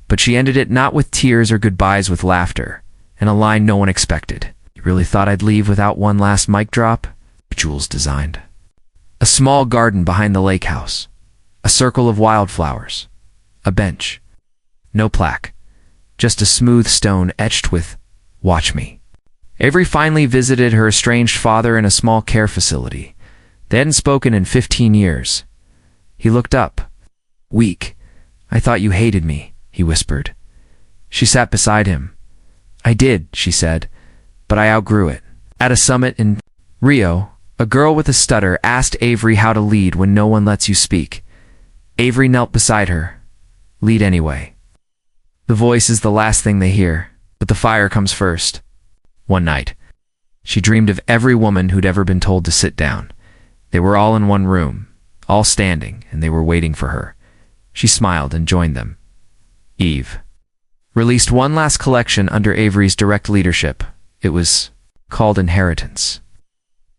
but she ended it not with tears or goodbyes, with laughter, and a line no one expected. "You really thought I'd leave without one last mic drop?" Jules designed a small garden behind the lake house, a circle of wildflowers, a bench. No plaque, just a smooth stone etched with "Watch me." Avery finally visited her estranged father in a small care facility. They hadn't spoken in 15 years. He looked up. Weak. I thought you hated me, he whispered. She sat beside him. I did, she said, but I outgrew it. At a summit in Rio, a girl with a stutter asked Avery how to lead when no one lets you speak. Avery knelt beside her. Lead anyway. The voice is the last thing they hear, but the fire comes first. One night, she dreamed of every woman who'd ever been told to sit down. They were all in one room, all standing, and they were waiting for her. She smiled and joined them. Eve released one last collection under Avery's direct leadership. It was called Inheritance.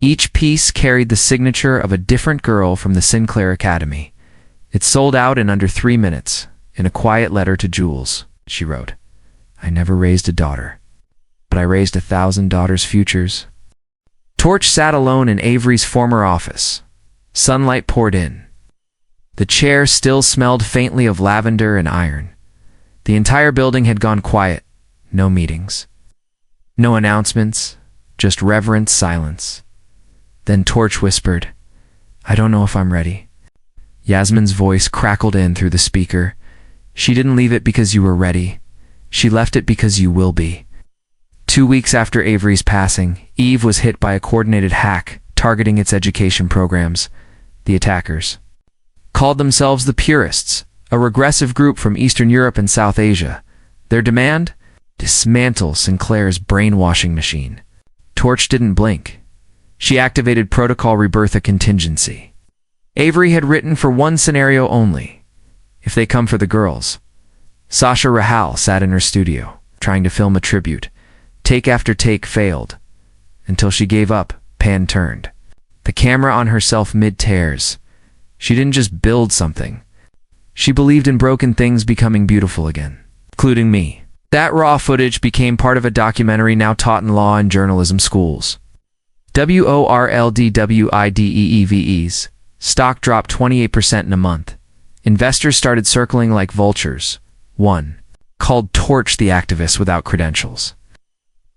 Each piece carried the signature of a different girl from the Sinclair Academy. It sold out in under 3 minutes. In a quiet letter to Jules, she wrote, I never raised a daughter, but I raised 1,000 daughters' futures. Torch sat alone in Avery's former office. Sunlight poured in. The chair still smelled faintly of lavender and iron. The entire building had gone quiet. No meetings. No announcements. Just reverent silence. Then Torch whispered, I don't know if I'm ready. Yasmin's voice crackled in through the speaker. She didn't leave it because you were ready. She left it because you will be. 2 weeks after Avery's passing, Eve was hit by a coordinated hack targeting its education programs. The attackers called themselves the Purists, a regressive group from Eastern Europe and South Asia. Their demand? Dismantle Sinclair's brainwashing machine. Torch didn't blink. She activated Protocol Rebirth, a contingency. Avery had written for one scenario only. If they come for the girls. Sasha Rahal sat in her studio, trying to film a tribute. Take after take failed. Until she gave up, pan turned. The camera on herself mid-tears. She didn't just build something. She believed in broken things becoming beautiful again, including me. That raw footage became part of a documentary now taught in law and journalism schools. WORLDWIDEEVEs. Stock dropped 28% in a month. Investors started circling like vultures. One called Torch the activist without credentials.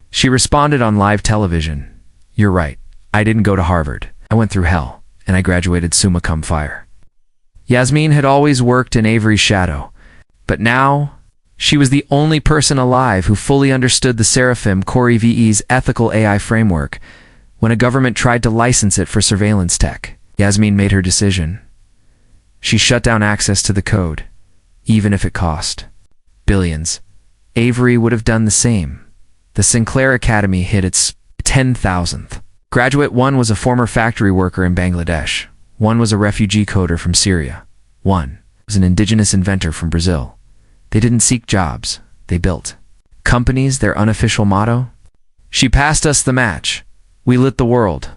She responded on live television. You're right. I didn't go to Harvard. I went through hell, and I graduated summa cum fire. Yasmin had always worked in Avery's shadow, but now she was the only person alive who fully understood the Seraphim Corey VE's ethical AI framework. When a government tried to license it for surveillance tech, Yasmin made her decision. She shut down access to the code, even if it cost billions. Avery would have done the same. The Sinclair Academy hit its 10,000th. Graduate 1 was a former factory worker in Bangladesh. 1 was a refugee coder from Syria. 1 was an indigenous inventor from Brazil. They didn't seek jobs. They built companies, their unofficial motto. She passed us the match. We lit the world.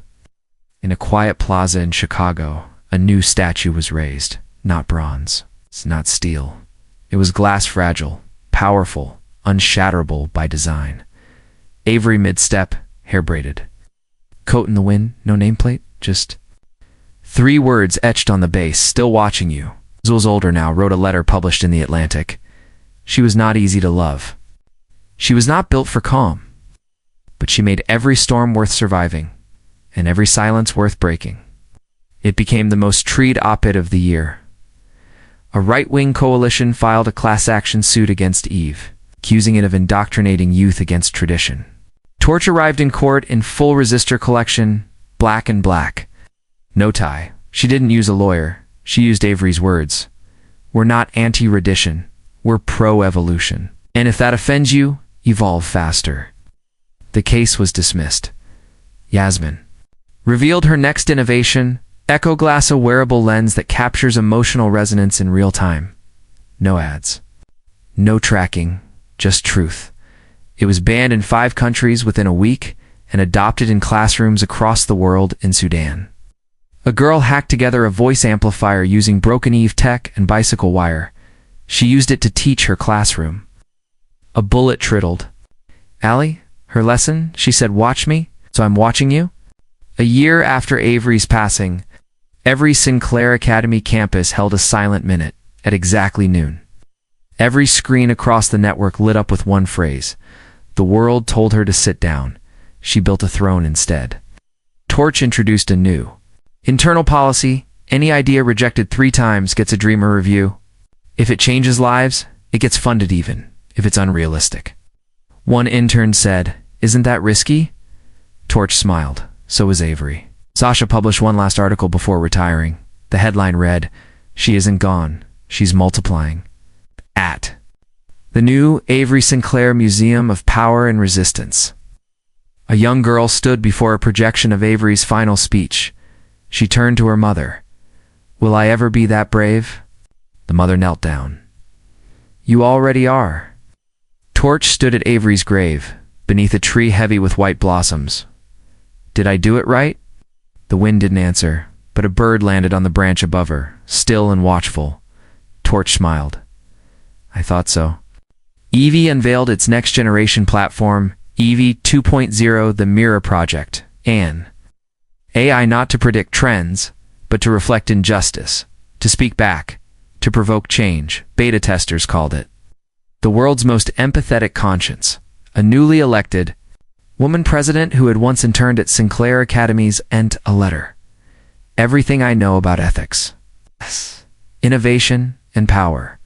In a quiet plaza in Chicago, a new statue was raised. Not bronze. It's not steel. It was glass fragile, powerful, unshatterable by design. Avery mid-step, hair braided. Coat in the wind, no nameplate, just 3 words etched on the base, still watching you. Zul's older now, wrote a letter published in The Atlantic. She was not easy to love. She was not built for calm. But she made every storm worth surviving, and every silence worth breaking. It became the most treed op-ed of the year. A right-wing coalition filed a class action suit against Eve, accusing it of indoctrinating youth against tradition. Torch arrived in court in full resistor collection, black and black. No tie. She didn't use a lawyer. She used Avery's words. We're not anti-redition. We're pro-evolution. And if that offends you, evolve faster. The case was dismissed. Yasmin revealed her next innovation, Echo Glass, a wearable lens that captures emotional resonance in real time. No ads. No tracking, just truth. It was banned in 5 countries within a week and adopted in classrooms across the world in Sudan. A girl hacked together a voice amplifier using broken Eve tech and bicycle wire. She used it to teach her classroom. A bullet triddled. Allie, her lesson, she said, watch me, so I'm watching you. A year after Avery's passing, every Sinclair Academy campus held a silent minute at exactly noon. Every screen across the network lit up with one phrase. The world told her to sit down. She built a throne instead. Torch introduced a new internal policy, Any idea rejected 3 times gets a Dreamer review. If it changes lives, it gets funded even if it's unrealistic. One intern said, "Isn't that risky?" Torch smiled. So was Avery. Sasha published one last article before retiring. The headline read, "She isn't gone. She's multiplying." At the new Avery Sinclair Museum of Power and Resistance, a young girl stood before a projection of Avery's final speech. She turned to her mother. "Will I ever be that brave?" The mother knelt down. "You already are." Torch stood at Avery's grave, beneath a tree heavy with white blossoms. "Did I do it right?" The wind didn't answer, but a bird landed on the branch above her, still and watchful. Torch smiled. "I thought so." Evie unveiled its next-generation platform, Evie 2.0, the Mirror Project, an AI not to predict trends, but to reflect injustice, to speak back, to provoke change, beta testers called it. The world's most empathetic conscience, a newly elected woman president who had once interned at Sinclair Academies, and a letter. "Everything I know about ethics, innovation, and power,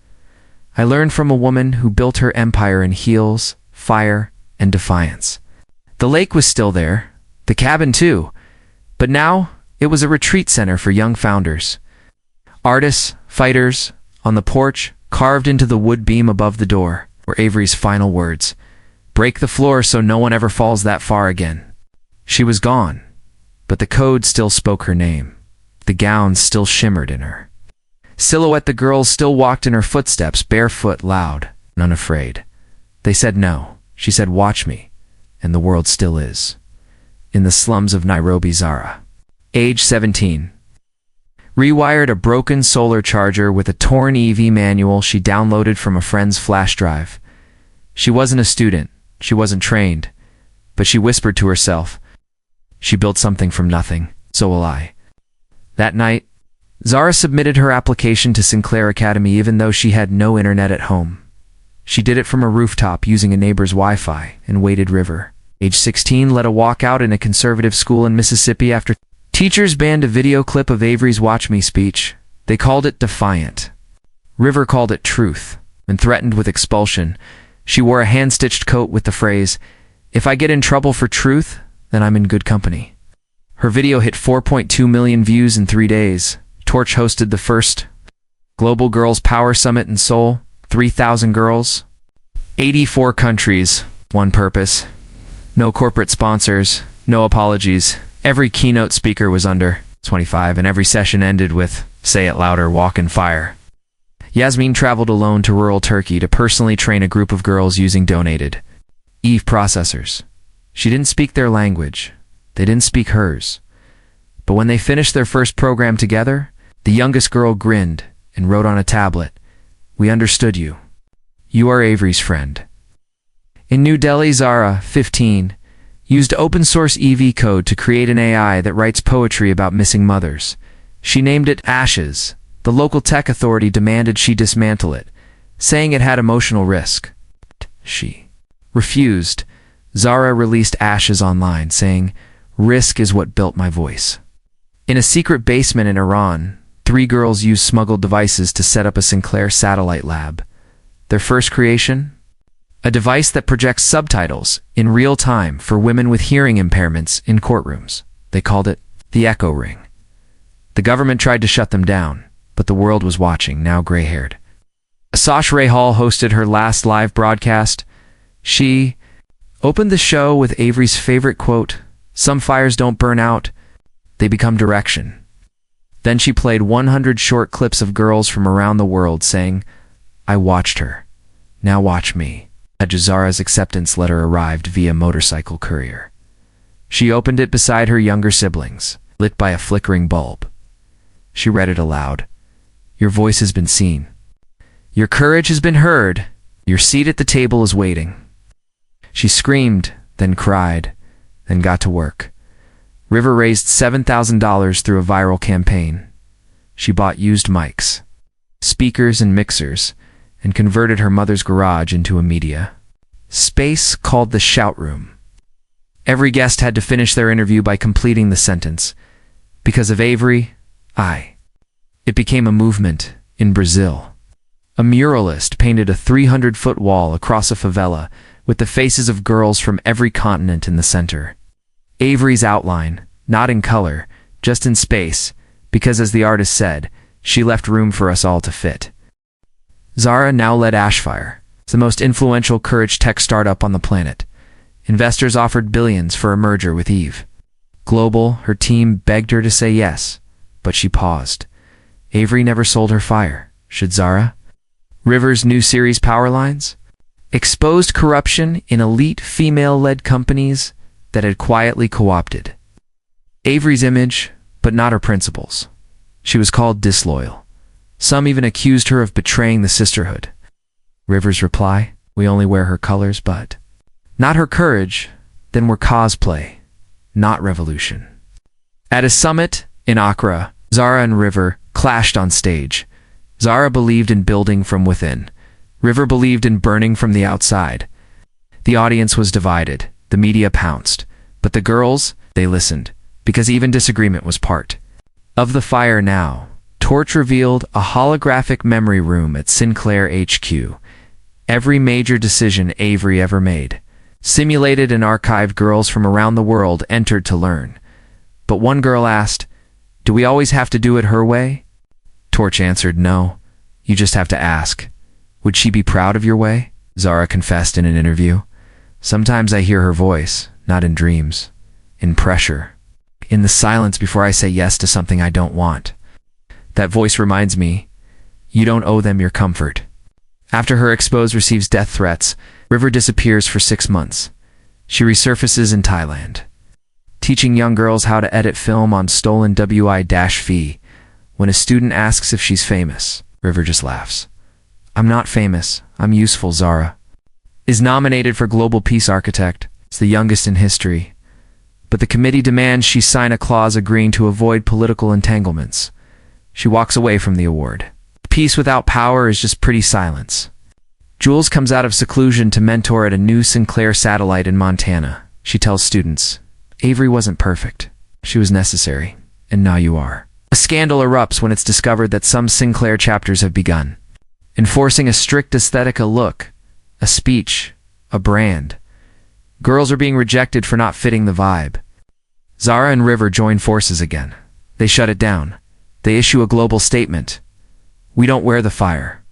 I learned from a woman who built her empire in heels, fire, and defiance." The lake was still there, the cabin too, but now it was a retreat center for young founders. Artists, fighters, on the porch, carved into the wood beam above the door, were Avery's final words. "Break the floor so no one ever falls that far again." She was gone, but the code still spoke her name. The gown still shimmered in her silhouette. The girls still walked in her footsteps, barefoot, loud, and unafraid. They said no. She said, "Watch me," and the world still is. In the slums of Nairobi, Zara, age 17, rewired a broken solar charger with a torn EV manual she downloaded from a friend's flash drive. She wasn't a student. She wasn't trained, but she whispered to herself, "She built something from nothing, so will I." That night, Zara submitted her application to Sinclair Academy even though she had no internet at home. She did it from a rooftop using a neighbor's Wi-Fi in Waded River. Age 16, led a walkout in a conservative school in Mississippi after teachers banned a video clip of Avery's "Watch Me" speech. They called it defiant. River called it truth, and threatened with expulsion. She wore a hand-stitched coat with the phrase, "If I get in trouble for truth, then I'm in good company." Her video hit 4.2 million views in 3 days. Torch hosted the first Global Girls Power Summit in Seoul. 3,000 girls. 84 countries. One purpose. No corporate sponsors. No apologies. Every keynote speaker was under 25, and every session ended with, "Say it louder, walk in fire." Yasmin traveled alone to rural Turkey to personally train a group of girls using donated Eve processors. She didn't speak their language. They didn't speak hers. But when they finished their first program together, the youngest girl grinned and wrote on a tablet, "We understood you. You are Avery's friend." In New Delhi, Zara, 15, used open-source EV code to create an AI that writes poetry about missing mothers. She named it Ashes. The local tech authority demanded she dismantle it, saying it had emotional risk. She refused. Zara released Ashes online, saying, "Risk is what built my voice." In a secret basement in Iran, 3 girls used smuggled devices to set up a Sinclair satellite lab. Their first creation? A device that projects subtitles in real time for women with hearing impairments in courtrooms. They called it the Echo Ring. The government tried to shut them down, but the world was watching, now gray-haired. Asash Ray Hall hosted her last live broadcast. She opened the show with Avery's favorite quote, "Some fires don't burn out, they become direction." Then she played 100 short clips of girls from around the world saying, "I watched her. Now watch me." Zara's acceptance letter arrived via motorcycle courier. She opened it beside her younger siblings, lit by a flickering bulb. She read it aloud. "Your voice has been seen. Your courage has been heard. Your seat at the table is waiting." She screamed, then cried, then got to work. River raised $7,000 through a viral campaign. She bought used mics, speakers, and mixers, and converted her mother's garage into a media space called the Shout Room. Every guest had to finish their interview by completing the sentence, "Because of Avery, I It became a movement in Brazil. A muralist painted a 300-foot wall across a favela with the faces of girls from every continent in the center. Avery's outline, not in color, just in space, because as the artist said, she left room for us all to fit. Zara now led Ashfire, the most influential courage tech startup on the planet. Investors offered billions for a merger with Eve. Global, her team begged her to say yes, but she paused. Avery never sold her fire. Should Zara? River's new series Powerlines exposed corruption in elite female-led companies that had quietly co-opted Avery's image, but not her principles. She was called disloyal. Some even accused her of betraying the sisterhood. River's reply, we only wear her colors, but not her courage, then we're cosplay, not revolution. At a summit in Accra, Zara and River clashed on stage. Zara believed in building from within. River believed in burning from the outside. The audience was divided. The media pounced. But the girls, they listened, because even disagreement was part of the fire now. Torch revealed a holographic memory room at Sinclair HQ. Every major decision Avery ever made. Simulated and archived girls from around the world entered to learn. But one girl asked, do we always have to do it her way? Torch answered, no, you just have to ask. Would she be proud of your way? Zara confessed in an interview. Sometimes I hear her voice, not in dreams, in pressure, in the silence before I say yes to something I don't want. That voice reminds me, you don't owe them your comfort. After her exposed receives death threats, River disappears for 6 months. She resurfaces in Thailand, teaching young girls how to edit film on stolen WI-V. When a student asks if she's famous, River just laughs. I'm not famous, I'm useful, Zara. Is nominated for Global Peace Architect. It's the youngest in history. But the committee demands she sign a clause agreeing to avoid political entanglements. She walks away from the award. Peace without power is just pretty silence. Jules comes out of seclusion to mentor at a new Sinclair satellite in Montana. She tells students, Avery wasn't perfect. She was necessary. And now you are. A scandal erupts when it's discovered that some Sinclair chapters have begun enforcing a strict aesthetica look, a speech, a brand. Girls are being rejected for not fitting the vibe. Zara and River join forces again. They shut it down. They issue a global statement. We don't wear the fire.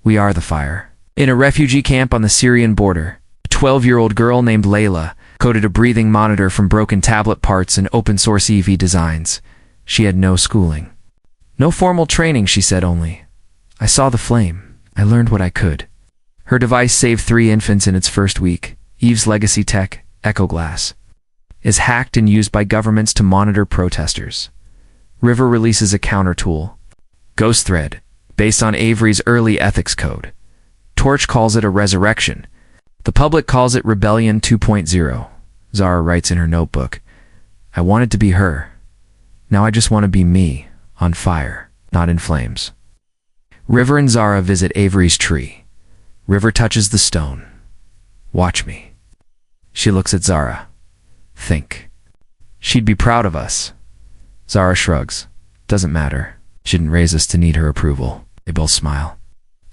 We are the fire. In a refugee camp on the Syrian border, a 12-year-old girl named Layla coded a breathing monitor from broken tablet parts and open-source EV designs. She had no schooling. No formal training, she said only. I saw the flame. I learned what I could. Her device saved 3 infants in its first week. Eve's legacy tech, Echo Glass, is hacked and used by governments to monitor protesters. River releases a counter tool, Ghost Thread, based on Avery's early ethics code. Torch calls it a resurrection. The public calls it Rebellion 2.0. Zara writes in her notebook, I wanted to be her. Now I just want to be me, on fire, not in flames. River and Zara visit Avery's tree. River touches the stone. Watch me. She looks at Zara. Think. She'd be proud of us. Zara shrugs. Doesn't matter. She didn't raise us to need her approval. They both smile.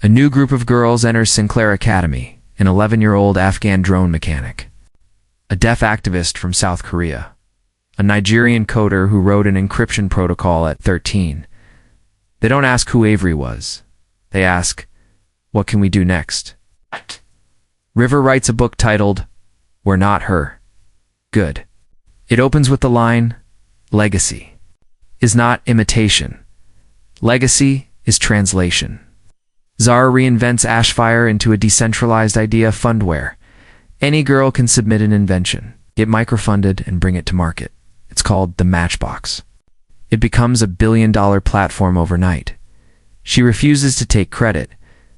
A new group of girls enters Sinclair Academy, an 11-year-old Afghan drone mechanic, a deaf activist from South Korea, a Nigerian coder who wrote an encryption protocol at 13. They don't ask who Avery was. They ask, what can we do next? River writes a book titled, We're Not Her. Good. It opens with the line, Legacy is not imitation. Legacy is translation. Zara reinvents Ashfire into a decentralized idea fundware. Any girl can submit an invention, get microfunded, and bring it to market. It's called the Matchbox. It becomes a billion-dollar platform overnight. She refuses to take credit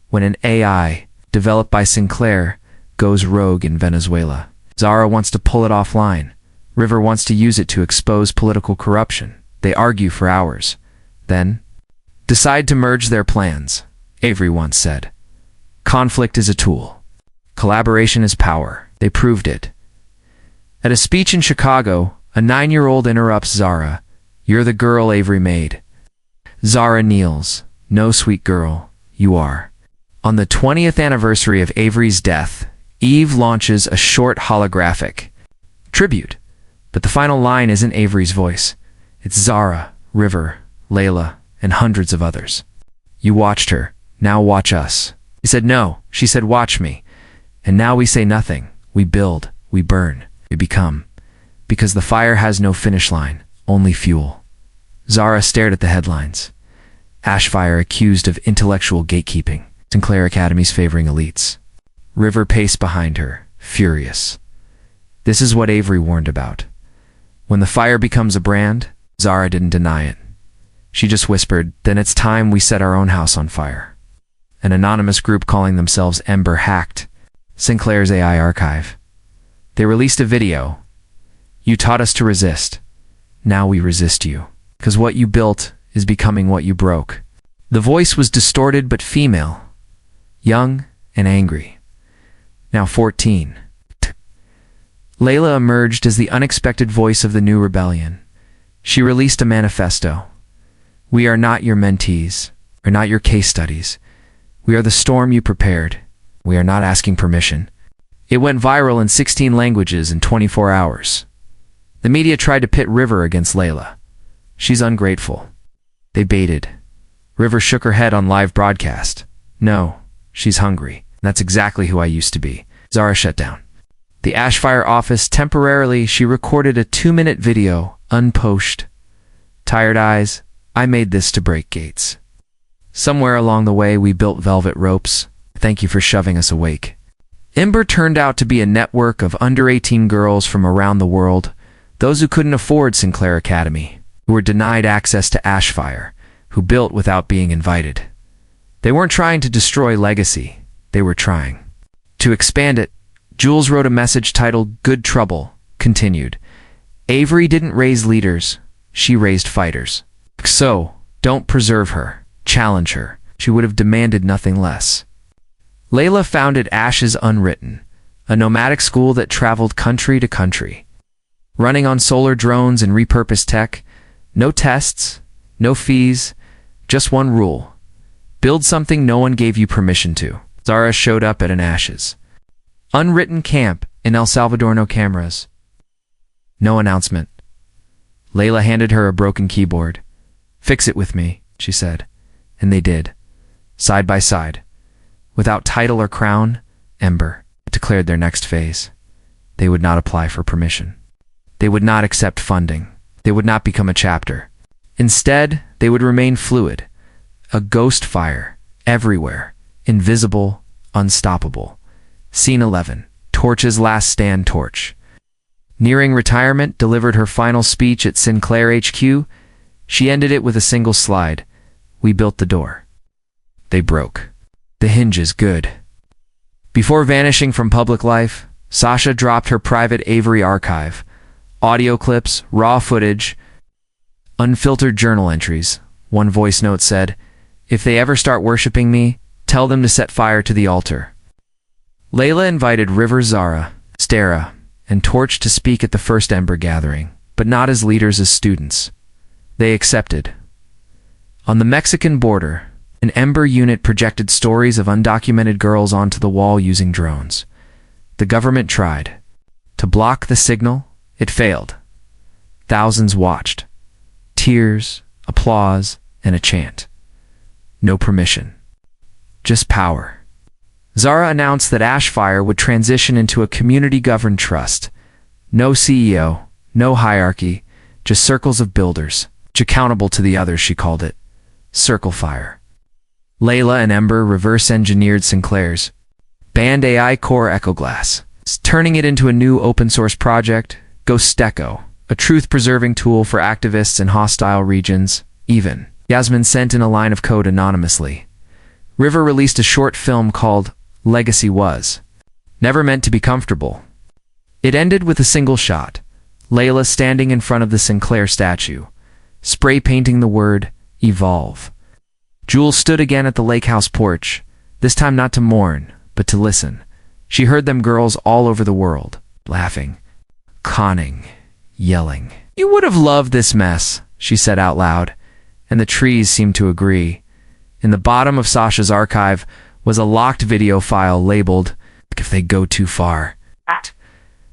when an AI, developed by Sinclair, goes rogue in Venezuela. Zara wants to pull it offline. River wants to use it to expose political corruption. They argue for hours. Then, decide to merge their plans. Avery once said, conflict is a tool. Collaboration is power. They proved it. At a speech in Chicago, a 9-year-old interrupts Zara. You're the girl Avery made. Zara kneels. No, sweet girl, you are. On the 20th anniversary of Avery's death, Eve launches a short holographic tribute. But the final line isn't Avery's voice. It's Zara, River, Layla, and hundreds of others. You watched her. Now watch us. He said no. She said watch me. And now we say nothing. We build. We burn. We become. Because the fire has no finish line, only fuel. Zara stared at the headlines. Ashfire accused of intellectual gatekeeping. Sinclair Academies favoring elites. River paced behind her, furious. This is what Avery warned about. When the fire becomes a brand, Zara didn't deny it. She just whispered, then it's time we set our own house on fire. An anonymous group calling themselves Ember hacked Sinclair's AI archive. They released a video. You taught us to resist. Now we resist you. Because what you built is becoming what you broke. The voice was distorted but female. Young and angry. Now 14. Layla emerged as the unexpected voice of the new rebellion. She released a manifesto. We are not your mentees, or not your case studies. We are the storm you prepared. We are not asking permission. It went viral in 16 languages in 24 hours. The media tried to pit River against Layla. She's ungrateful. They baited. River shook her head on live broadcast. No, she's hungry. That's exactly who I used to be. Zara shut down. The Ashfire office, temporarily, she recorded a 2-minute video, unposted. Tired eyes, I made this to break gates. Somewhere along the way, we built velvet ropes. Thank you for shoving us awake. Ember turned out to be a network of under-18 girls from around the world, those who couldn't afford Sinclair Academy, who were denied access to Ashfire, who built without being invited. They weren't trying to destroy legacy. They were trying to expand it. Jules wrote a message titled, Good Trouble, continued. Avery didn't raise leaders. She raised fighters. So, don't preserve her. Challenge her. She would have demanded nothing less. Layla founded Ash's Unwritten, a nomadic school that traveled country to country. Running on solar drones and repurposed tech. No tests, no fees, just one rule. Build something no one gave you permission to. Zara showed up at an Ash's Unwritten camp in El Salvador. No cameras. No announcement. Layla handed her a broken keyboard. Fix it with me, she said. And they did. Side by side. Without title or crown, Ember declared their next phase. They would not apply for permission. They would not accept funding. They would not become a chapter. Instead, they would remain fluid. A ghost fire, everywhere. Invisible, unstoppable. Scene 11. Torch's last stand torch. Nearing retirement, delivered her final speech at Sinclair HQ. She ended it with a single slide. We built the door. They broke. The hinges good. Before vanishing from public life, Sasha dropped her private Avery archive. Audio clips, raw footage, unfiltered journal entries. One voice note said, if they ever start worshipping me, tell them to set fire to the altar. Layla invited River, Zara, Stara, and Torch to speak at the first Ember gathering, but not as leaders, as students. They accepted. On the Mexican border, an Ember unit projected stories of undocumented girls onto the wall using drones. The government tried to block the signal. It failed. Thousands watched. Tears, applause, and a chant. No permission. Just power. Zara announced that Ashfire would transition into a community-governed trust. No CEO, no hierarchy, just circles of builders, each accountable to the others, she called it. Circle Fire. Layla and Ember reverse-engineered Sinclair's Band AI Core Echo Glass, turning it into a new open-source project, Ghostecho, a truth-preserving tool for activists in hostile regions. Even Yasmin sent in a line of code anonymously. River released a short film called Legacy Was never meant to be comfortable. It ended with a single shot. Layla standing in front of the Sinclair statue, spray painting the word Evolve. Jules stood again at the lake house porch, this time not to mourn, but to listen. She heard them girls all over the world, laughing, conning, yelling. You would have loved this mess, she said out loud. and the trees seemed to agree. In the bottom of Sasha's archive was a locked video file labeled, "If they go too far."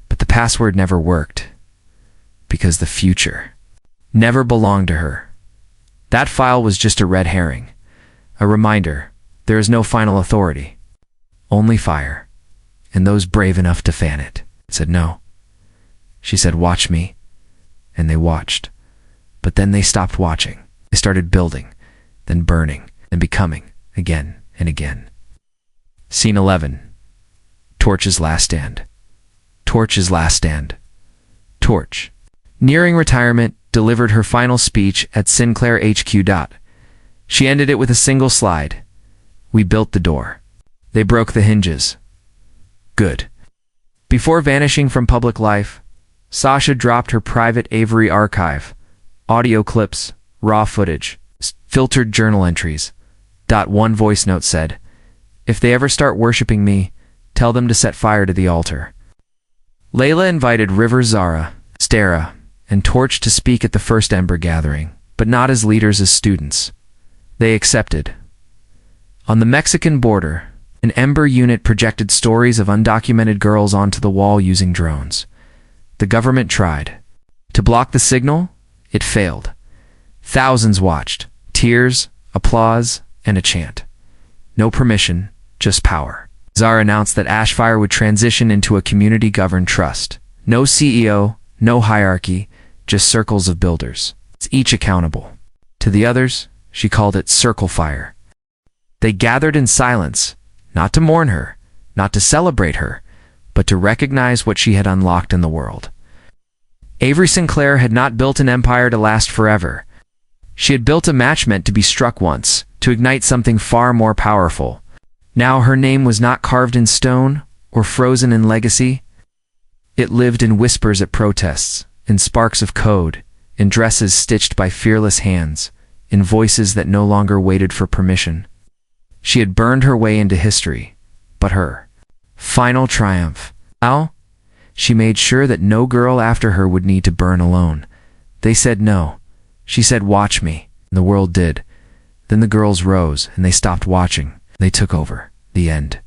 But the password never worked, because the future never belonged to her. That file was just a red herring, a reminder there is no final authority, only fire, and those brave enough to fan it. It said no. She said, "Watch me," and they watched. But then they stopped watching. They started building, then burning, and becoming, again and again. Scene 11. Torch's last stand. Torch's last stand. Torch, nearing retirement, delivered her final speech at Sinclair HQ. She ended it with a single slide. "We built the door. They broke the hinges. Good." Before vanishing from public life, Sasha dropped her private Avery archive, audio clips, raw footage, filtered journal entries. One voice note said, "If they ever start worshipping me, tell them to set fire to the altar." Layla invited River, Zara, Stara, and Torch to speak at the first Ember gathering, but not as leaders, as students. They accepted. On the Mexican border, an Ember unit projected stories of undocumented girls onto the wall using drones. The government tried to block the signal. It failed. Thousands watched. Tears, applause, and a chant. No permission, just power. Zara announced that Ashfire would transition into a community-governed trust. No CEO, no hierarchy, just circles of builders, each accountable. To the others, she called it Circle Fire. They gathered in silence, not to mourn her, not to celebrate her, but to recognize what she had unlocked in the world. Avery Sinclair had not built an empire to last forever. She had built a match meant to be struck once, to ignite something far more powerful. Now her name was not carved in stone or frozen in legacy. It lived in whispers at protests, in sparks of code, in dresses stitched by fearless hands, in voices that no longer waited for permission. She had burned her way into history, but her final triumph. How? She made sure that no girl after her would need to burn alone. They said no. She said, "Watch me," and the world did. Then the girls rose, and they stopped watching. They took over. The end.